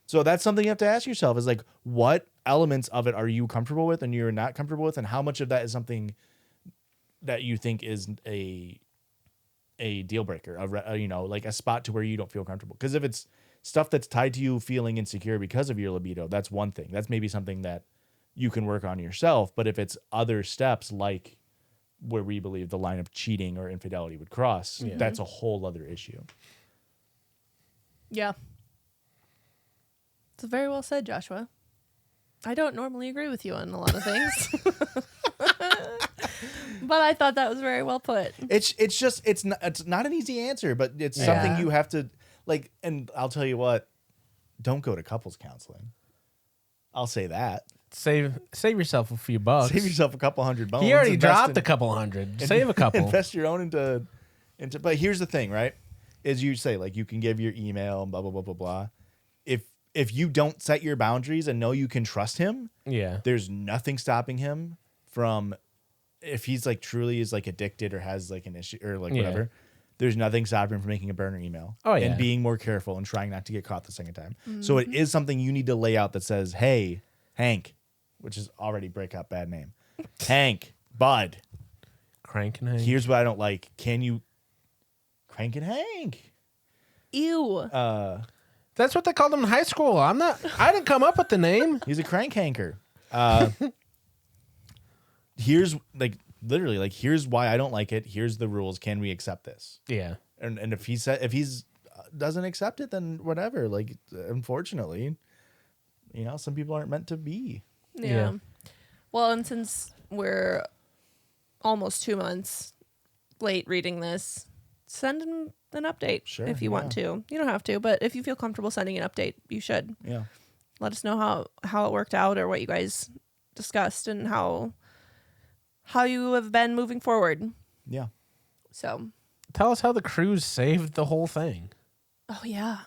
So that's something you have to ask yourself is like, what elements of it are you comfortable with and you're not comfortable with? And how much of that is something that you think is a deal breaker, like a spot to where you don't feel comfortable? Because if it's stuff that's tied to you feeling insecure because of your libido, that's one thing. That's maybe something that you can work on yourself. But if it's other steps, like where we believe the line of cheating or infidelity would cross, that's a whole other issue. Yeah. It's very well said, Joshua. I don't normally agree with you on a lot of things. But I thought that was very well put. It's not an easy answer, but it's something you have to like. And I'll tell you what, don't go to couples counseling. I'll say that. Save yourself a few bucks. Save yourself a couple $100. He already dropped a couple hundred. Save a couple. Invest your own into. But here's the thing, right? Is you say like you can give your email and blah blah blah blah blah. If you don't set your boundaries and know you can trust him, there's nothing stopping him from, if he's like truly is like addicted or has like an issue or like whatever, there's nothing stopping him from making a burner email and being more careful and trying not to get caught the second time. Mm-hmm. So it is something you need to lay out that says, hey, Hank, which is already breakup bad name. Hank, bud. Cranking Hank. Here's what I don't like. Can you cranking Hank? Ew. That's what they called him in high school. I didn't come up with the name. He's a crank hanker. Here's like literally like here's why I don't like it. Here's the rules. Can we accept this? Yeah. And if he's doesn't accept it, then whatever. Like unfortunately, some people aren't meant to be. Yeah. Well, and since we're almost 2 months late reading this, send him an update if you want to. You don't have to, but if you feel comfortable sending an update, you should. Yeah. Let us know how it worked out or what you guys discussed and how you have been moving forward. Yeah. So tell us how the cruise saved the whole thing. Oh yeah.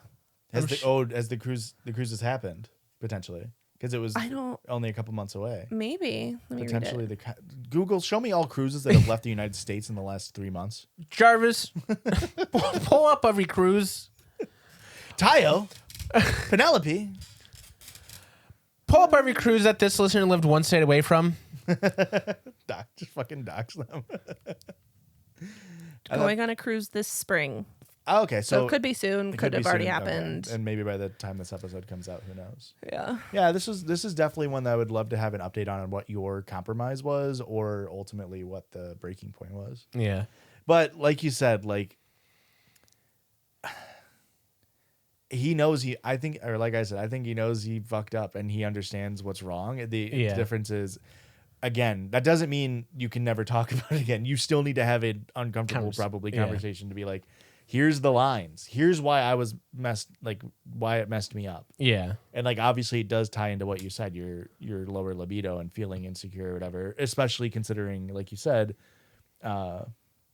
As the cruise has happened potentially because it was I don't only a couple months away. Maybe let me Potentially read it. Google, show me all cruises that have left the United States in the last 3 months. Jarvis, pull up every cruise. Tayo, Penelope. Pull up every cruise that this listener lived one state away from. Just fucking dox them. Going on a cruise this spring. Oh, okay, So it could be soon. it Could be have already soon. Okay. happened. And maybe by the time this episode comes out, who knows? Yeah. Yeah, this is definitely one that I would love to have an update on what your compromise was, or ultimately what the breaking point was. Yeah. But like you said, like he knows I think he knows he fucked up and he understands what's wrong. The difference is, again, that doesn't mean you can never talk about it again. You still need to have an uncomfortable conversation to be like, here's the lines. Here's why I was why it messed me up. Yeah. And like obviously it does tie into what you said, your lower libido and feeling insecure or whatever, especially considering, like you said,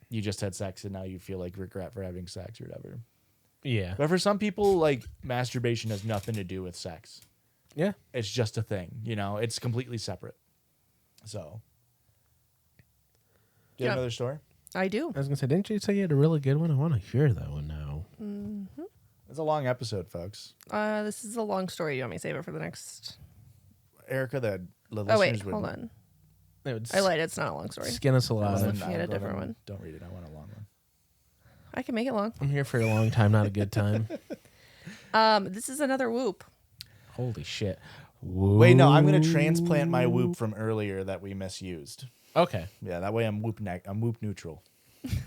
you just had sex and now you feel like regret for having sex or whatever. Yeah. But for some people, like, masturbation has nothing to do with sex. Yeah. It's just a thing, it's completely separate. So do you have another story? I do. I was gonna say, didn't you say you had a really good one? I want to hear that one now. Mm-hmm. It's a long episode, folks. This is a long story. You want me to save it for the next? Erica, the listeners Oh wait, would hold on. It would I lied. It's not a long story. skin us I alive. looking at a different one. Don't read it. I want a long one. I can make it long. I'm here for a long time, not a good time. This is another whoop. Holy shit. Wait, no, I'm going to transplant my whoop from earlier that we misused. Okay. Yeah, that way I'm whoop neutral.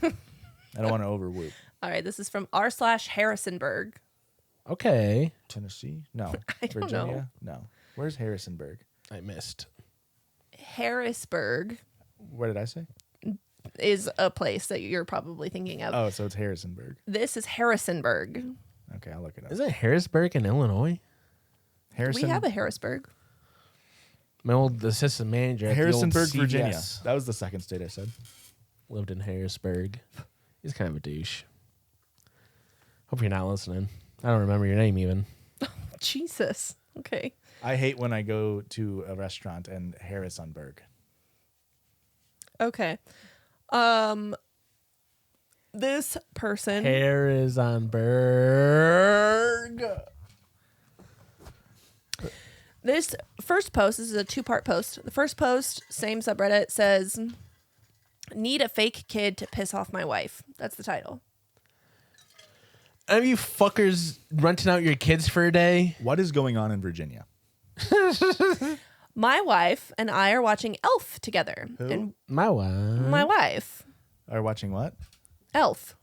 I don't want to over whoop. All right, this is from r/Harrisonburg. Okay. Tennessee? No. I don't Virginia? No. Where's Harrisonburg? I missed. Harrisburg What did I say? is a place that you're probably thinking of. Oh, so it's Harrisonburg. This is Harrisonburg. Okay, I'll look it up. Isn't Harrisburg in Illinois? Harrison? We have a Harrisburg. My old assistant manager at Harrisonburg, the old Virginia. CVS That was the second state I said. lived in Harrisburg. He's kind of a douche. Hope you're not listening. I don't remember your name even. Jesus. Okay. I hate when I go to a restaurant and Harrisonburg. Okay. This person. Harrisonburg. This first post, this is a 2-part post. The first post, same subreddit, says, "Need a fake kid to piss off my wife." That's the title. Are you fuckers renting out your kids for a day? What is going on in Virginia? My wife and I are watching Elf together. Who? And My wife. my wife, Are watching what? Elf,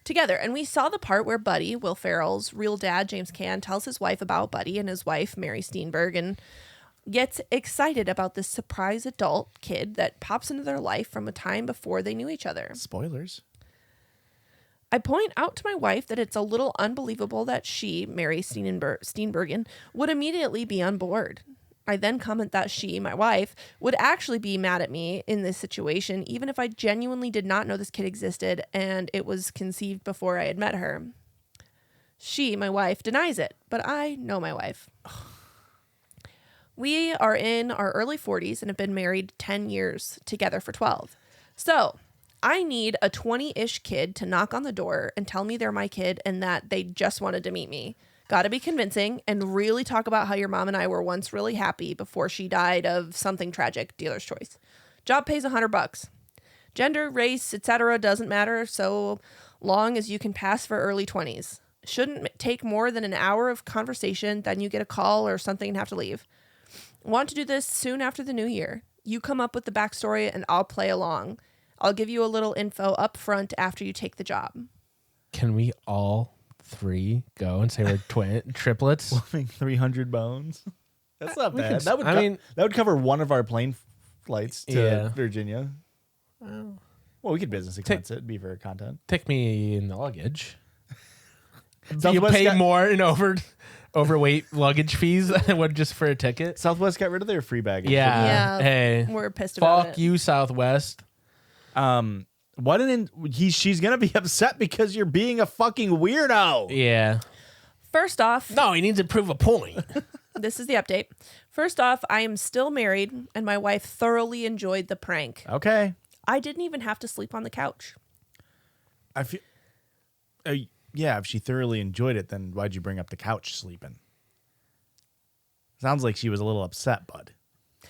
together. And we saw the part where Buddy, Will Ferrell's real dad, James Caan, tells his wife about Buddy and his wife, Mary Steenburgen, and gets excited about this surprise adult kid that pops into their life from a time before they knew each other. Spoilers. I point out to my wife that it's a little unbelievable that she, Mary Steenburgen, would immediately be on board. I then comment that she, my wife, would actually be mad at me in this situation, even if I genuinely did not know this kid existed and it was conceived before I had met her. She, my wife, denies it, but I know my wife. We are in our early 40s and have been married 10 years, together for 12. So I need a 20-ish kid to knock on the door and tell me they're my kid and that they just wanted to meet me. Got to be convincing and really talk about how your mom and I were once really happy before she died of something tragic, dealer's choice. Job pays $100. Gender, race, etc. doesn't matter so long as you can pass for early 20s. Shouldn't take more than an hour of conversation, then you get a call or something and have to leave. Want to do this soon after the new year. You come up with the backstory and I'll play along. I'll give you a little info up front after you take the job. Can we all three go and say we're triplets? 300 bones. That's not bad. could- That would I mean- that would cover one of our plane flights to Yeah. Virginia. Well, we could business expense it. It'd be for content. Take me in the luggage. You Southwest pay got, more in overweight luggage fees than it would just for a ticket. Southwest got rid of their free baggage. Yeah. Hey. We're pissed about Fuck it. you, Southwest. She's gonna be upset because you're being a fucking weirdo. Yeah. First off, No, he needs to prove a point. this is the update. First off, I am still married, and my wife thoroughly enjoyed the prank. Okay. I didn't even have to sleep on the couch. I feel. Yeah, if she thoroughly enjoyed it, then why'd you bring up the couch sleeping? Sounds like she was a little upset, bud.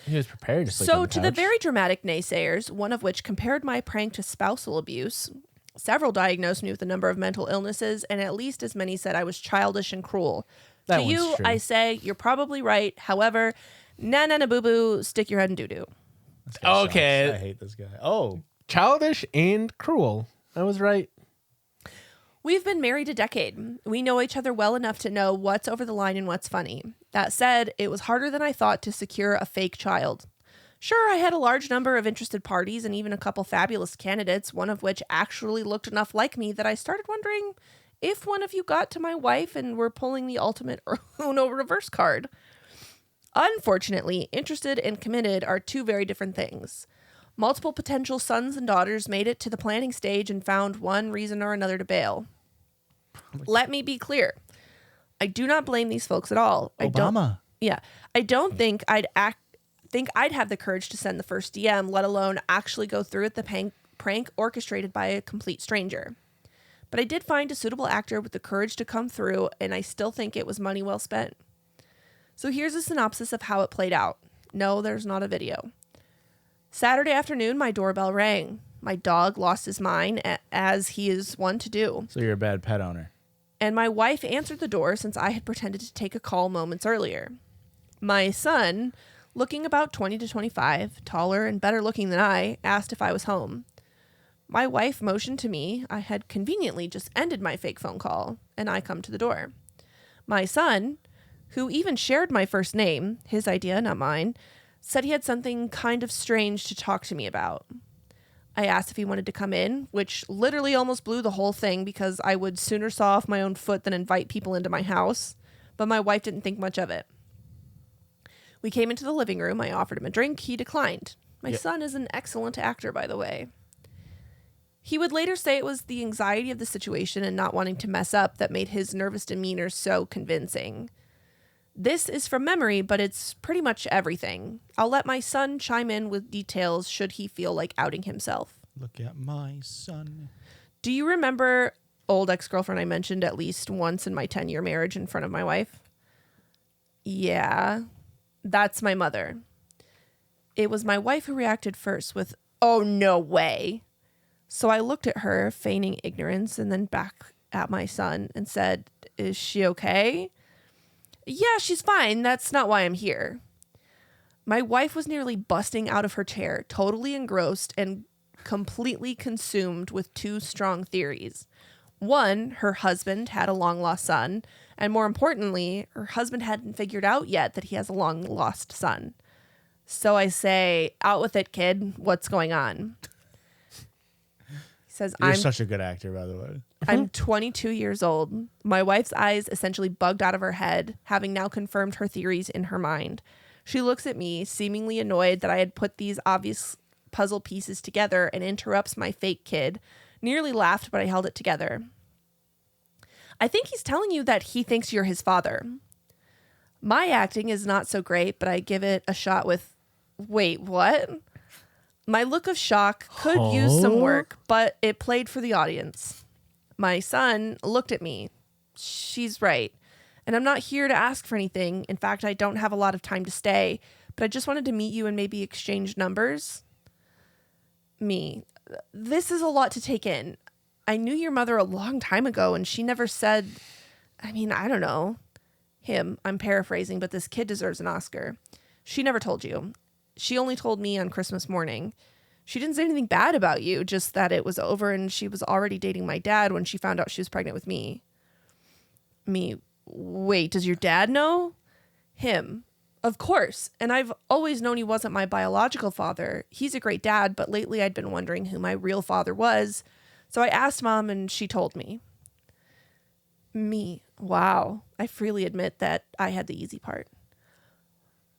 He was prepared to sleep So, on the to the couch. very dramatic naysayers, one of which compared my prank to spousal abuse, several diagnosed me with a number of mental illnesses, and at least as many said I was childish and cruel. That To one's you, true. I say you're probably right. However, na boo boo, stick your head in doo doo. This guy Okay. sucks. I hate this guy. Oh, Childish and cruel. I was right. We've been married a decade. We know each other well enough to know what's over the line and what's funny. That said, it was harder than I thought to secure a fake child. Sure, I had a large number of interested parties and even a couple fabulous candidates, one of which actually looked enough like me that I started wondering if one of you got to my wife and were pulling the ultimate Uno reverse card. Unfortunately, interested and committed are two very different things. Multiple potential sons and daughters made it to the planning stage and found one reason or another to bail. Let me be clear. I do not blame these folks at all. Obama. I don't think I'd have the courage to send the first DM, let alone actually go through with the prank orchestrated by a complete stranger. But I did find a suitable actor with the courage to come through, and I still think it was money well spent. So here's a synopsis of how it played out. No, there's not a video. Saturday afternoon, my doorbell rang. My dog lost his mind, as he is one to do. So you're a bad pet owner. And my wife answered the door since I had pretended to take a call moments earlier. My son, looking about 20 to 25, taller and better looking than I, asked if I was home. My wife motioned to me. I had conveniently just ended my fake phone call, and I come to the door. My son, who even shared my first name, his idea, not mine, said he had something kind of strange to talk to me about. I asked if he wanted to come in, which literally almost blew the whole thing because I would sooner saw off my own foot than invite people into my house, but my wife didn't think much of it. We came into the living room. I offered him a drink. He declined. My son is an excellent actor, by the way. He would later say it was the anxiety of the situation and not wanting to mess up that made his nervous demeanor so convincing. This is from memory, but it's pretty much everything. I'll let my son chime in with details should he feel like outing himself. Look at my son. Do you remember old ex-girlfriend I mentioned at least once in my 10-year marriage in front of my wife? Yeah, that's my mother. It was my wife who reacted first with, "Oh, no way." So I looked at her, feigning ignorance, and then back at my son and said, "Is she okay?" "Yeah, she's fine. That's not why I'm here." My wife was nearly busting out of her chair, totally engrossed and completely consumed with two strong theories. One, her husband had a long-lost son, and more importantly, her husband hadn't figured out yet that he has a long-lost son. So I say, "Out with it, kid. What's going on?" He says, You're such a good actor, by the way. I'm 22 years old. My wife's eyes essentially bugged out of her head, having now confirmed her theories in her mind. She looks at me, seemingly annoyed that I had put these obvious puzzle pieces together, and interrupts my fake kid. Nearly laughed, but I held it together. "I think he's telling you that he thinks you're his father." My acting is not so great, but I give it a shot with, "Wait, what?" My look of shock could use some work, but it played for the audience. My son looked at me. "She's right. And I'm not here to ask for anything. In fact, I don't have a lot of time to stay, but I just wanted to meet you and maybe exchange numbers." Me. "This is a lot to take in. I knew your mother a long time ago, and she never said, I don't know." Him. I'm paraphrasing, but this kid deserves an Oscar. "She never told you. She only told me on Christmas morning. She didn't say anything bad about you, just that it was over and she was already dating my dad when she found out she was pregnant with me." Me. "Wait, does your dad know?" Him. "Of course. And I've always known he wasn't my biological father. He's a great dad, but lately I'd been wondering who my real father was. So I asked Mom and she told me." Me. Wow. I freely admit that I had the easy part.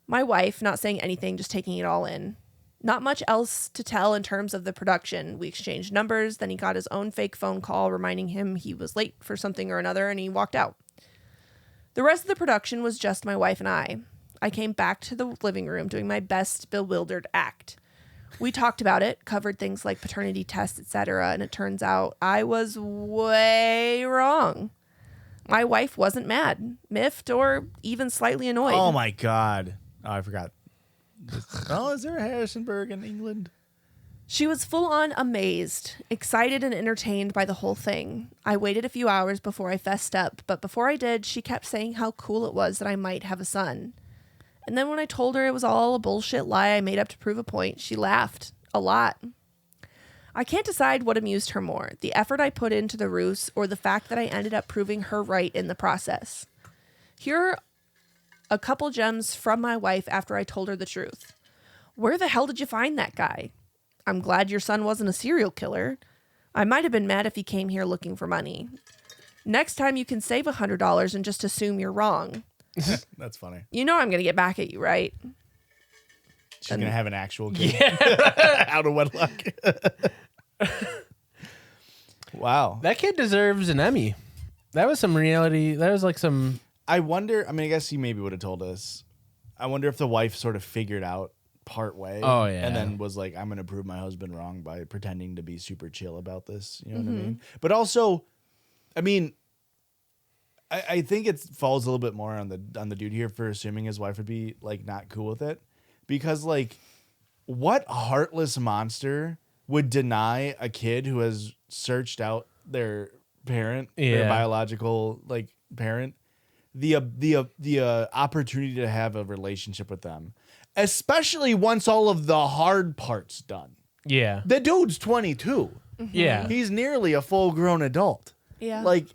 My wife, not saying anything, just taking it all in. Not much else to tell in terms of the production. We exchanged numbers, then he got his own fake phone call reminding him he was late for something or another, and he walked out. The rest of the production was just my wife and I. I came back to the living room doing my best bewildered act. We talked about it, covered things like paternity tests, etc., and it turns out I was way wrong. My wife wasn't mad, miffed, or even slightly annoyed. Oh my God. Oh, I forgot. Oh, is there a Harrisonburg in England? She was full on amazed, excited, and entertained by the whole thing. I waited a few hours before I fessed up, but before I did, she kept saying how cool it was that I might have a son. And then when I told her it was all a bullshit lie I made up to prove a point, she laughed. A lot. I can't decide what amused her more, the effort I put into the ruse or the fact that I ended up proving her right in the process. Here are a couple gems from my wife after I told her the truth. Where the hell did you find that guy? I'm glad your son wasn't a serial killer. I might have been mad if he came here looking for money. Next time you can save $100 and just assume you're wrong. That's funny. You know I'm going to get back at you, right? She's going to have an actual kid. Yeah. Out of wedlock. Wow. That kid deserves an Emmy. That was some reality. That was like some... I wonder, I mean, I guess he maybe would have told us. I wonder if the wife sort of figured out part way. Oh, yeah. And then was like, I'm going to prove my husband wrong by pretending to be super chill about this. You know what I mean? But also, I mean, I think it falls a little bit more on the dude here for assuming his wife would be like not cool with it. Because like, what heartless monster would deny a kid who has searched out their parent, their biological like parent, the opportunity to have a relationship with them, especially once all of the hard part's done. Yeah. The dude's 22. Yeah. He's nearly a full-grown adult. Yeah. Like,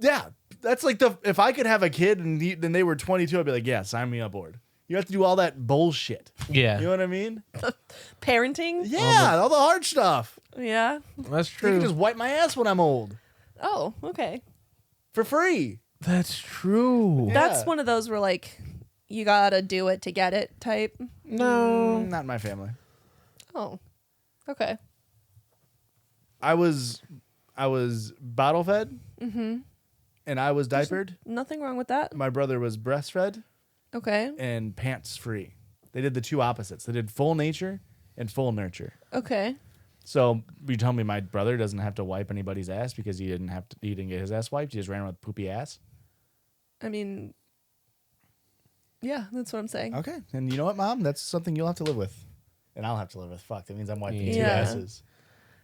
yeah, that's like if I could have a kid and then they were 22, I'd be like, yeah, sign me on board. You have to do all that bullshit. Yeah. You know what I mean? Parenting? Yeah, all the hard stuff. Yeah. That's You true. can just wipe my ass when I'm old Oh, okay. for free. That's true. Yeah. That's one of those where like you gotta do it to get it type. No. Not in my family. Oh, okay. I was bottle fed, and I was diapered. Nothing wrong with that. My brother was breastfed Okay. and pants free. They did the two opposites. They did full nature and full nurture. Okay. So you tell me my brother doesn't have to wipe anybody's ass because he didn't get his ass wiped. He just ran around with poopy ass. I mean, yeah, that's what I'm saying. Okay, and you know what, Mom? That's something you'll have to live with, and I'll have to live with. Fuck, that means I'm wiping two Yeah. asses.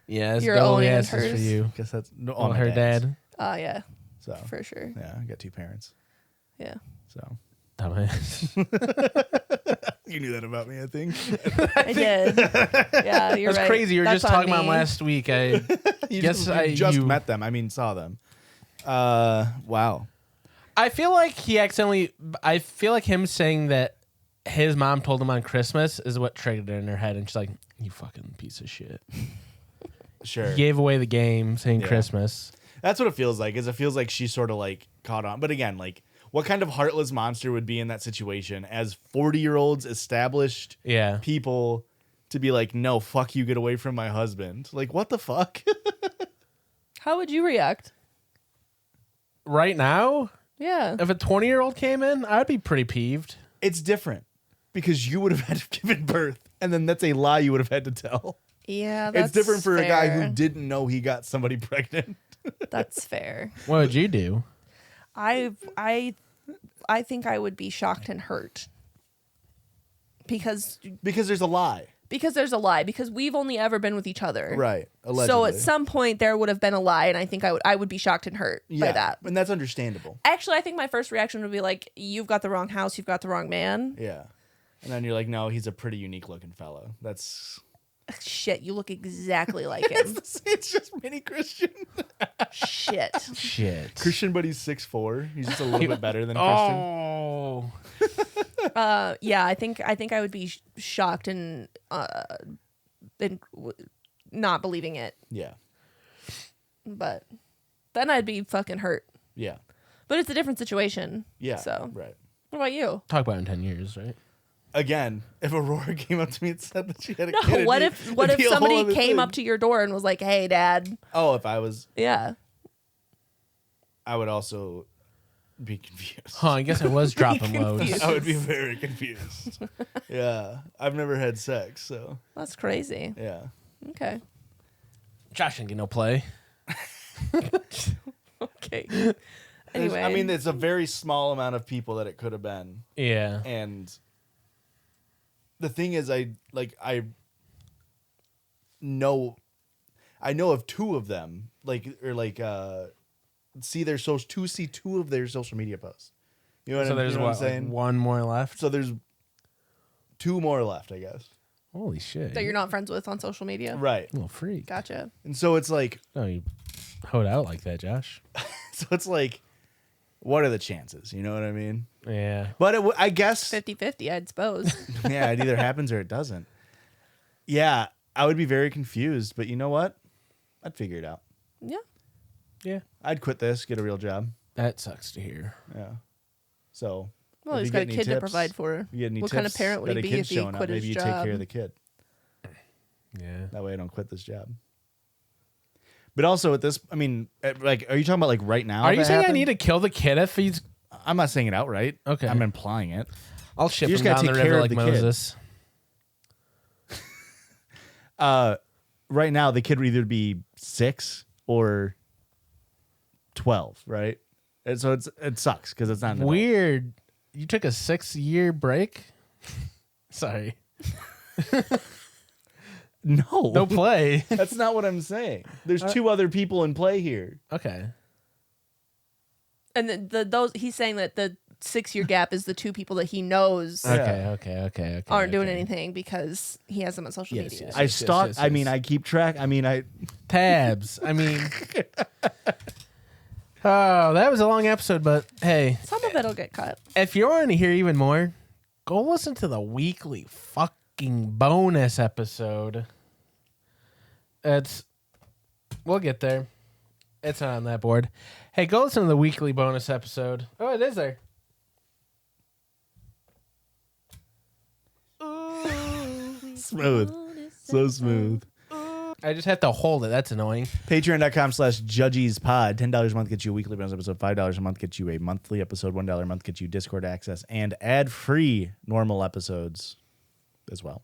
Yeah, it's Your double own and asses for hers. you. Guess that's no, On my her dad's. dad. Oh, yeah, So for sure. yeah, I got two parents. Yeah. So Dumbass. you knew that about me, I think. I did. Yeah, you're That's right. crazy. You were That's just talking on about me. last week. I You guess just you met them. I mean, saw them. Wow. I feel like I feel like him saying that his mom told him on Christmas is what triggered it in her head, and she's like, "You fucking piece of shit." Sure. He gave away the game saying Yeah. Christmas. That's what it feels like. Is it feels like she sort of like caught on. But again, like, what kind of heartless monster would be in that situation as 40-year-olds, established Yeah. people, to be like, no, fuck you, get away from my husband? Like, what the fuck? How would you react? Right now, Yeah. if a 20-year-old came in, I'd be pretty peeved. It's different because you would have had to give birth, and then that's a lie you would have had to tell. Yeah, that's It's different for a guy fair. who didn't know he got somebody pregnant. That's fair. What would you do? I think I would be shocked and hurt because Because there's a lie. there's a lie, because we've only ever been with each other. Right. Allegedly. So at some point there would have been a lie, and I think I would be shocked and hurt by that. And that's understandable. Actually, I think my first reaction would be like, you've got the wrong house, you've got the wrong man. Yeah. And then you're like, no, he's a pretty unique looking fellow. That's Shit, you look exactly like him. it's just mini Christian. Shit. Shit. Christian, but he's 6'4". He's just a little bit better than Christian. Oh. Yeah, I think I would be shocked and not believing it, Yeah. but then I'd be fucking hurt. Yeah. But it's a different situation. Yeah. So, Right. what about you? Talk about it in 10 years, right? Again, if Aurora came up to me and said that she had a No, kid, what it'd if be a whole somebody other came thing. up to your door and was like, "Hey, Dad"? Oh, if I was, Yeah. I would also be confused. Huh, I guess I was dropping loads. I would be very confused. Yeah. I've never had sex, so That's crazy. yeah. Okay. Josh didn't get no play. Okay. There's- Anyway. I mean, it's a very small amount of people that it could have been. Yeah. And the thing is, I know of two of them, see two of their social media posts. You know So there's you know what I'm what, saying? like one more left? So there's two more left, I guess. Holy shit. that you're not friends with on social media. Right. little freak. Gotcha. And so it's like, No, you hoed out like that, Josh. what are the chances? You know what I mean? Yeah. But I guess, 50-50, I'd suppose. yeah, it either happens or it doesn't. Yeah, I would be very confused, but you know what? I'd figure it out. Yeah. Yeah. I'd quit this, get a real job. That sucks to hear. Yeah. So, Well, if he's you got get a any kid to tips, provide for. you get any What tips kind of parent would that he a be kid's if he showing up, quit his maybe you job? take care of the kid. Yeah. That way I don't quit this job. But also at this, I mean, are you talking about like right now? Are you that saying I happened? need to kill the kid if he's... I'm not saying it outright. Okay. I'm implying it. I'll ship You him just gotta down the take care river of like the kid. Moses. Right now, the kid would either be 6 or 12, right? And so it sucks because it's not an adult. Weird. You took a 6-year break? Sorry. No, No play. that's not what I'm saying. There's two other people in play here. Okay. And those he's saying that the 6-year gap is the two people that he knows Okay. aren't doing anything because he has them on social Yes, media. yes. I stalk. yes, I mean, yes. I keep track. I mean, I. Tabs. I mean... Oh, that was a long episode, but hey, Some of it'll get cut. if you want to hear even more, go listen to the weekly fucking bonus episode. We'll get there. It's not on that board. Hey, go listen to the weekly bonus episode. Oh, it is there. Smooth. So smooth. I just have to hold it. That's annoying. Patreon.com/judgiespod. $10 a month gets you a weekly bonus episode. $5 a month gets you a monthly episode. $1 a month gets you Discord access and ad-free normal episodes as well.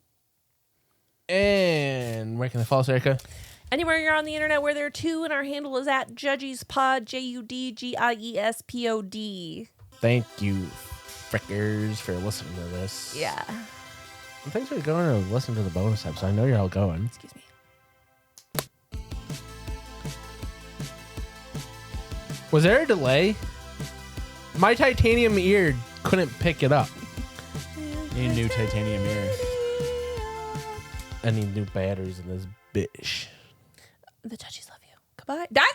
And where can they follow us, Erica? Anywhere you're on the internet where there are two, and our handle is at JudgiesPod, JUDGIESPOD. Thank you, frickers, for listening to this. Yeah. And thanks for going to listen to the bonus episode. I know you're all going. Excuse me. Was there a delay? My titanium ear couldn't pick it up. Need a new titanium ear. I need new batteries in this bitch. The Judgies love you. Goodbye. That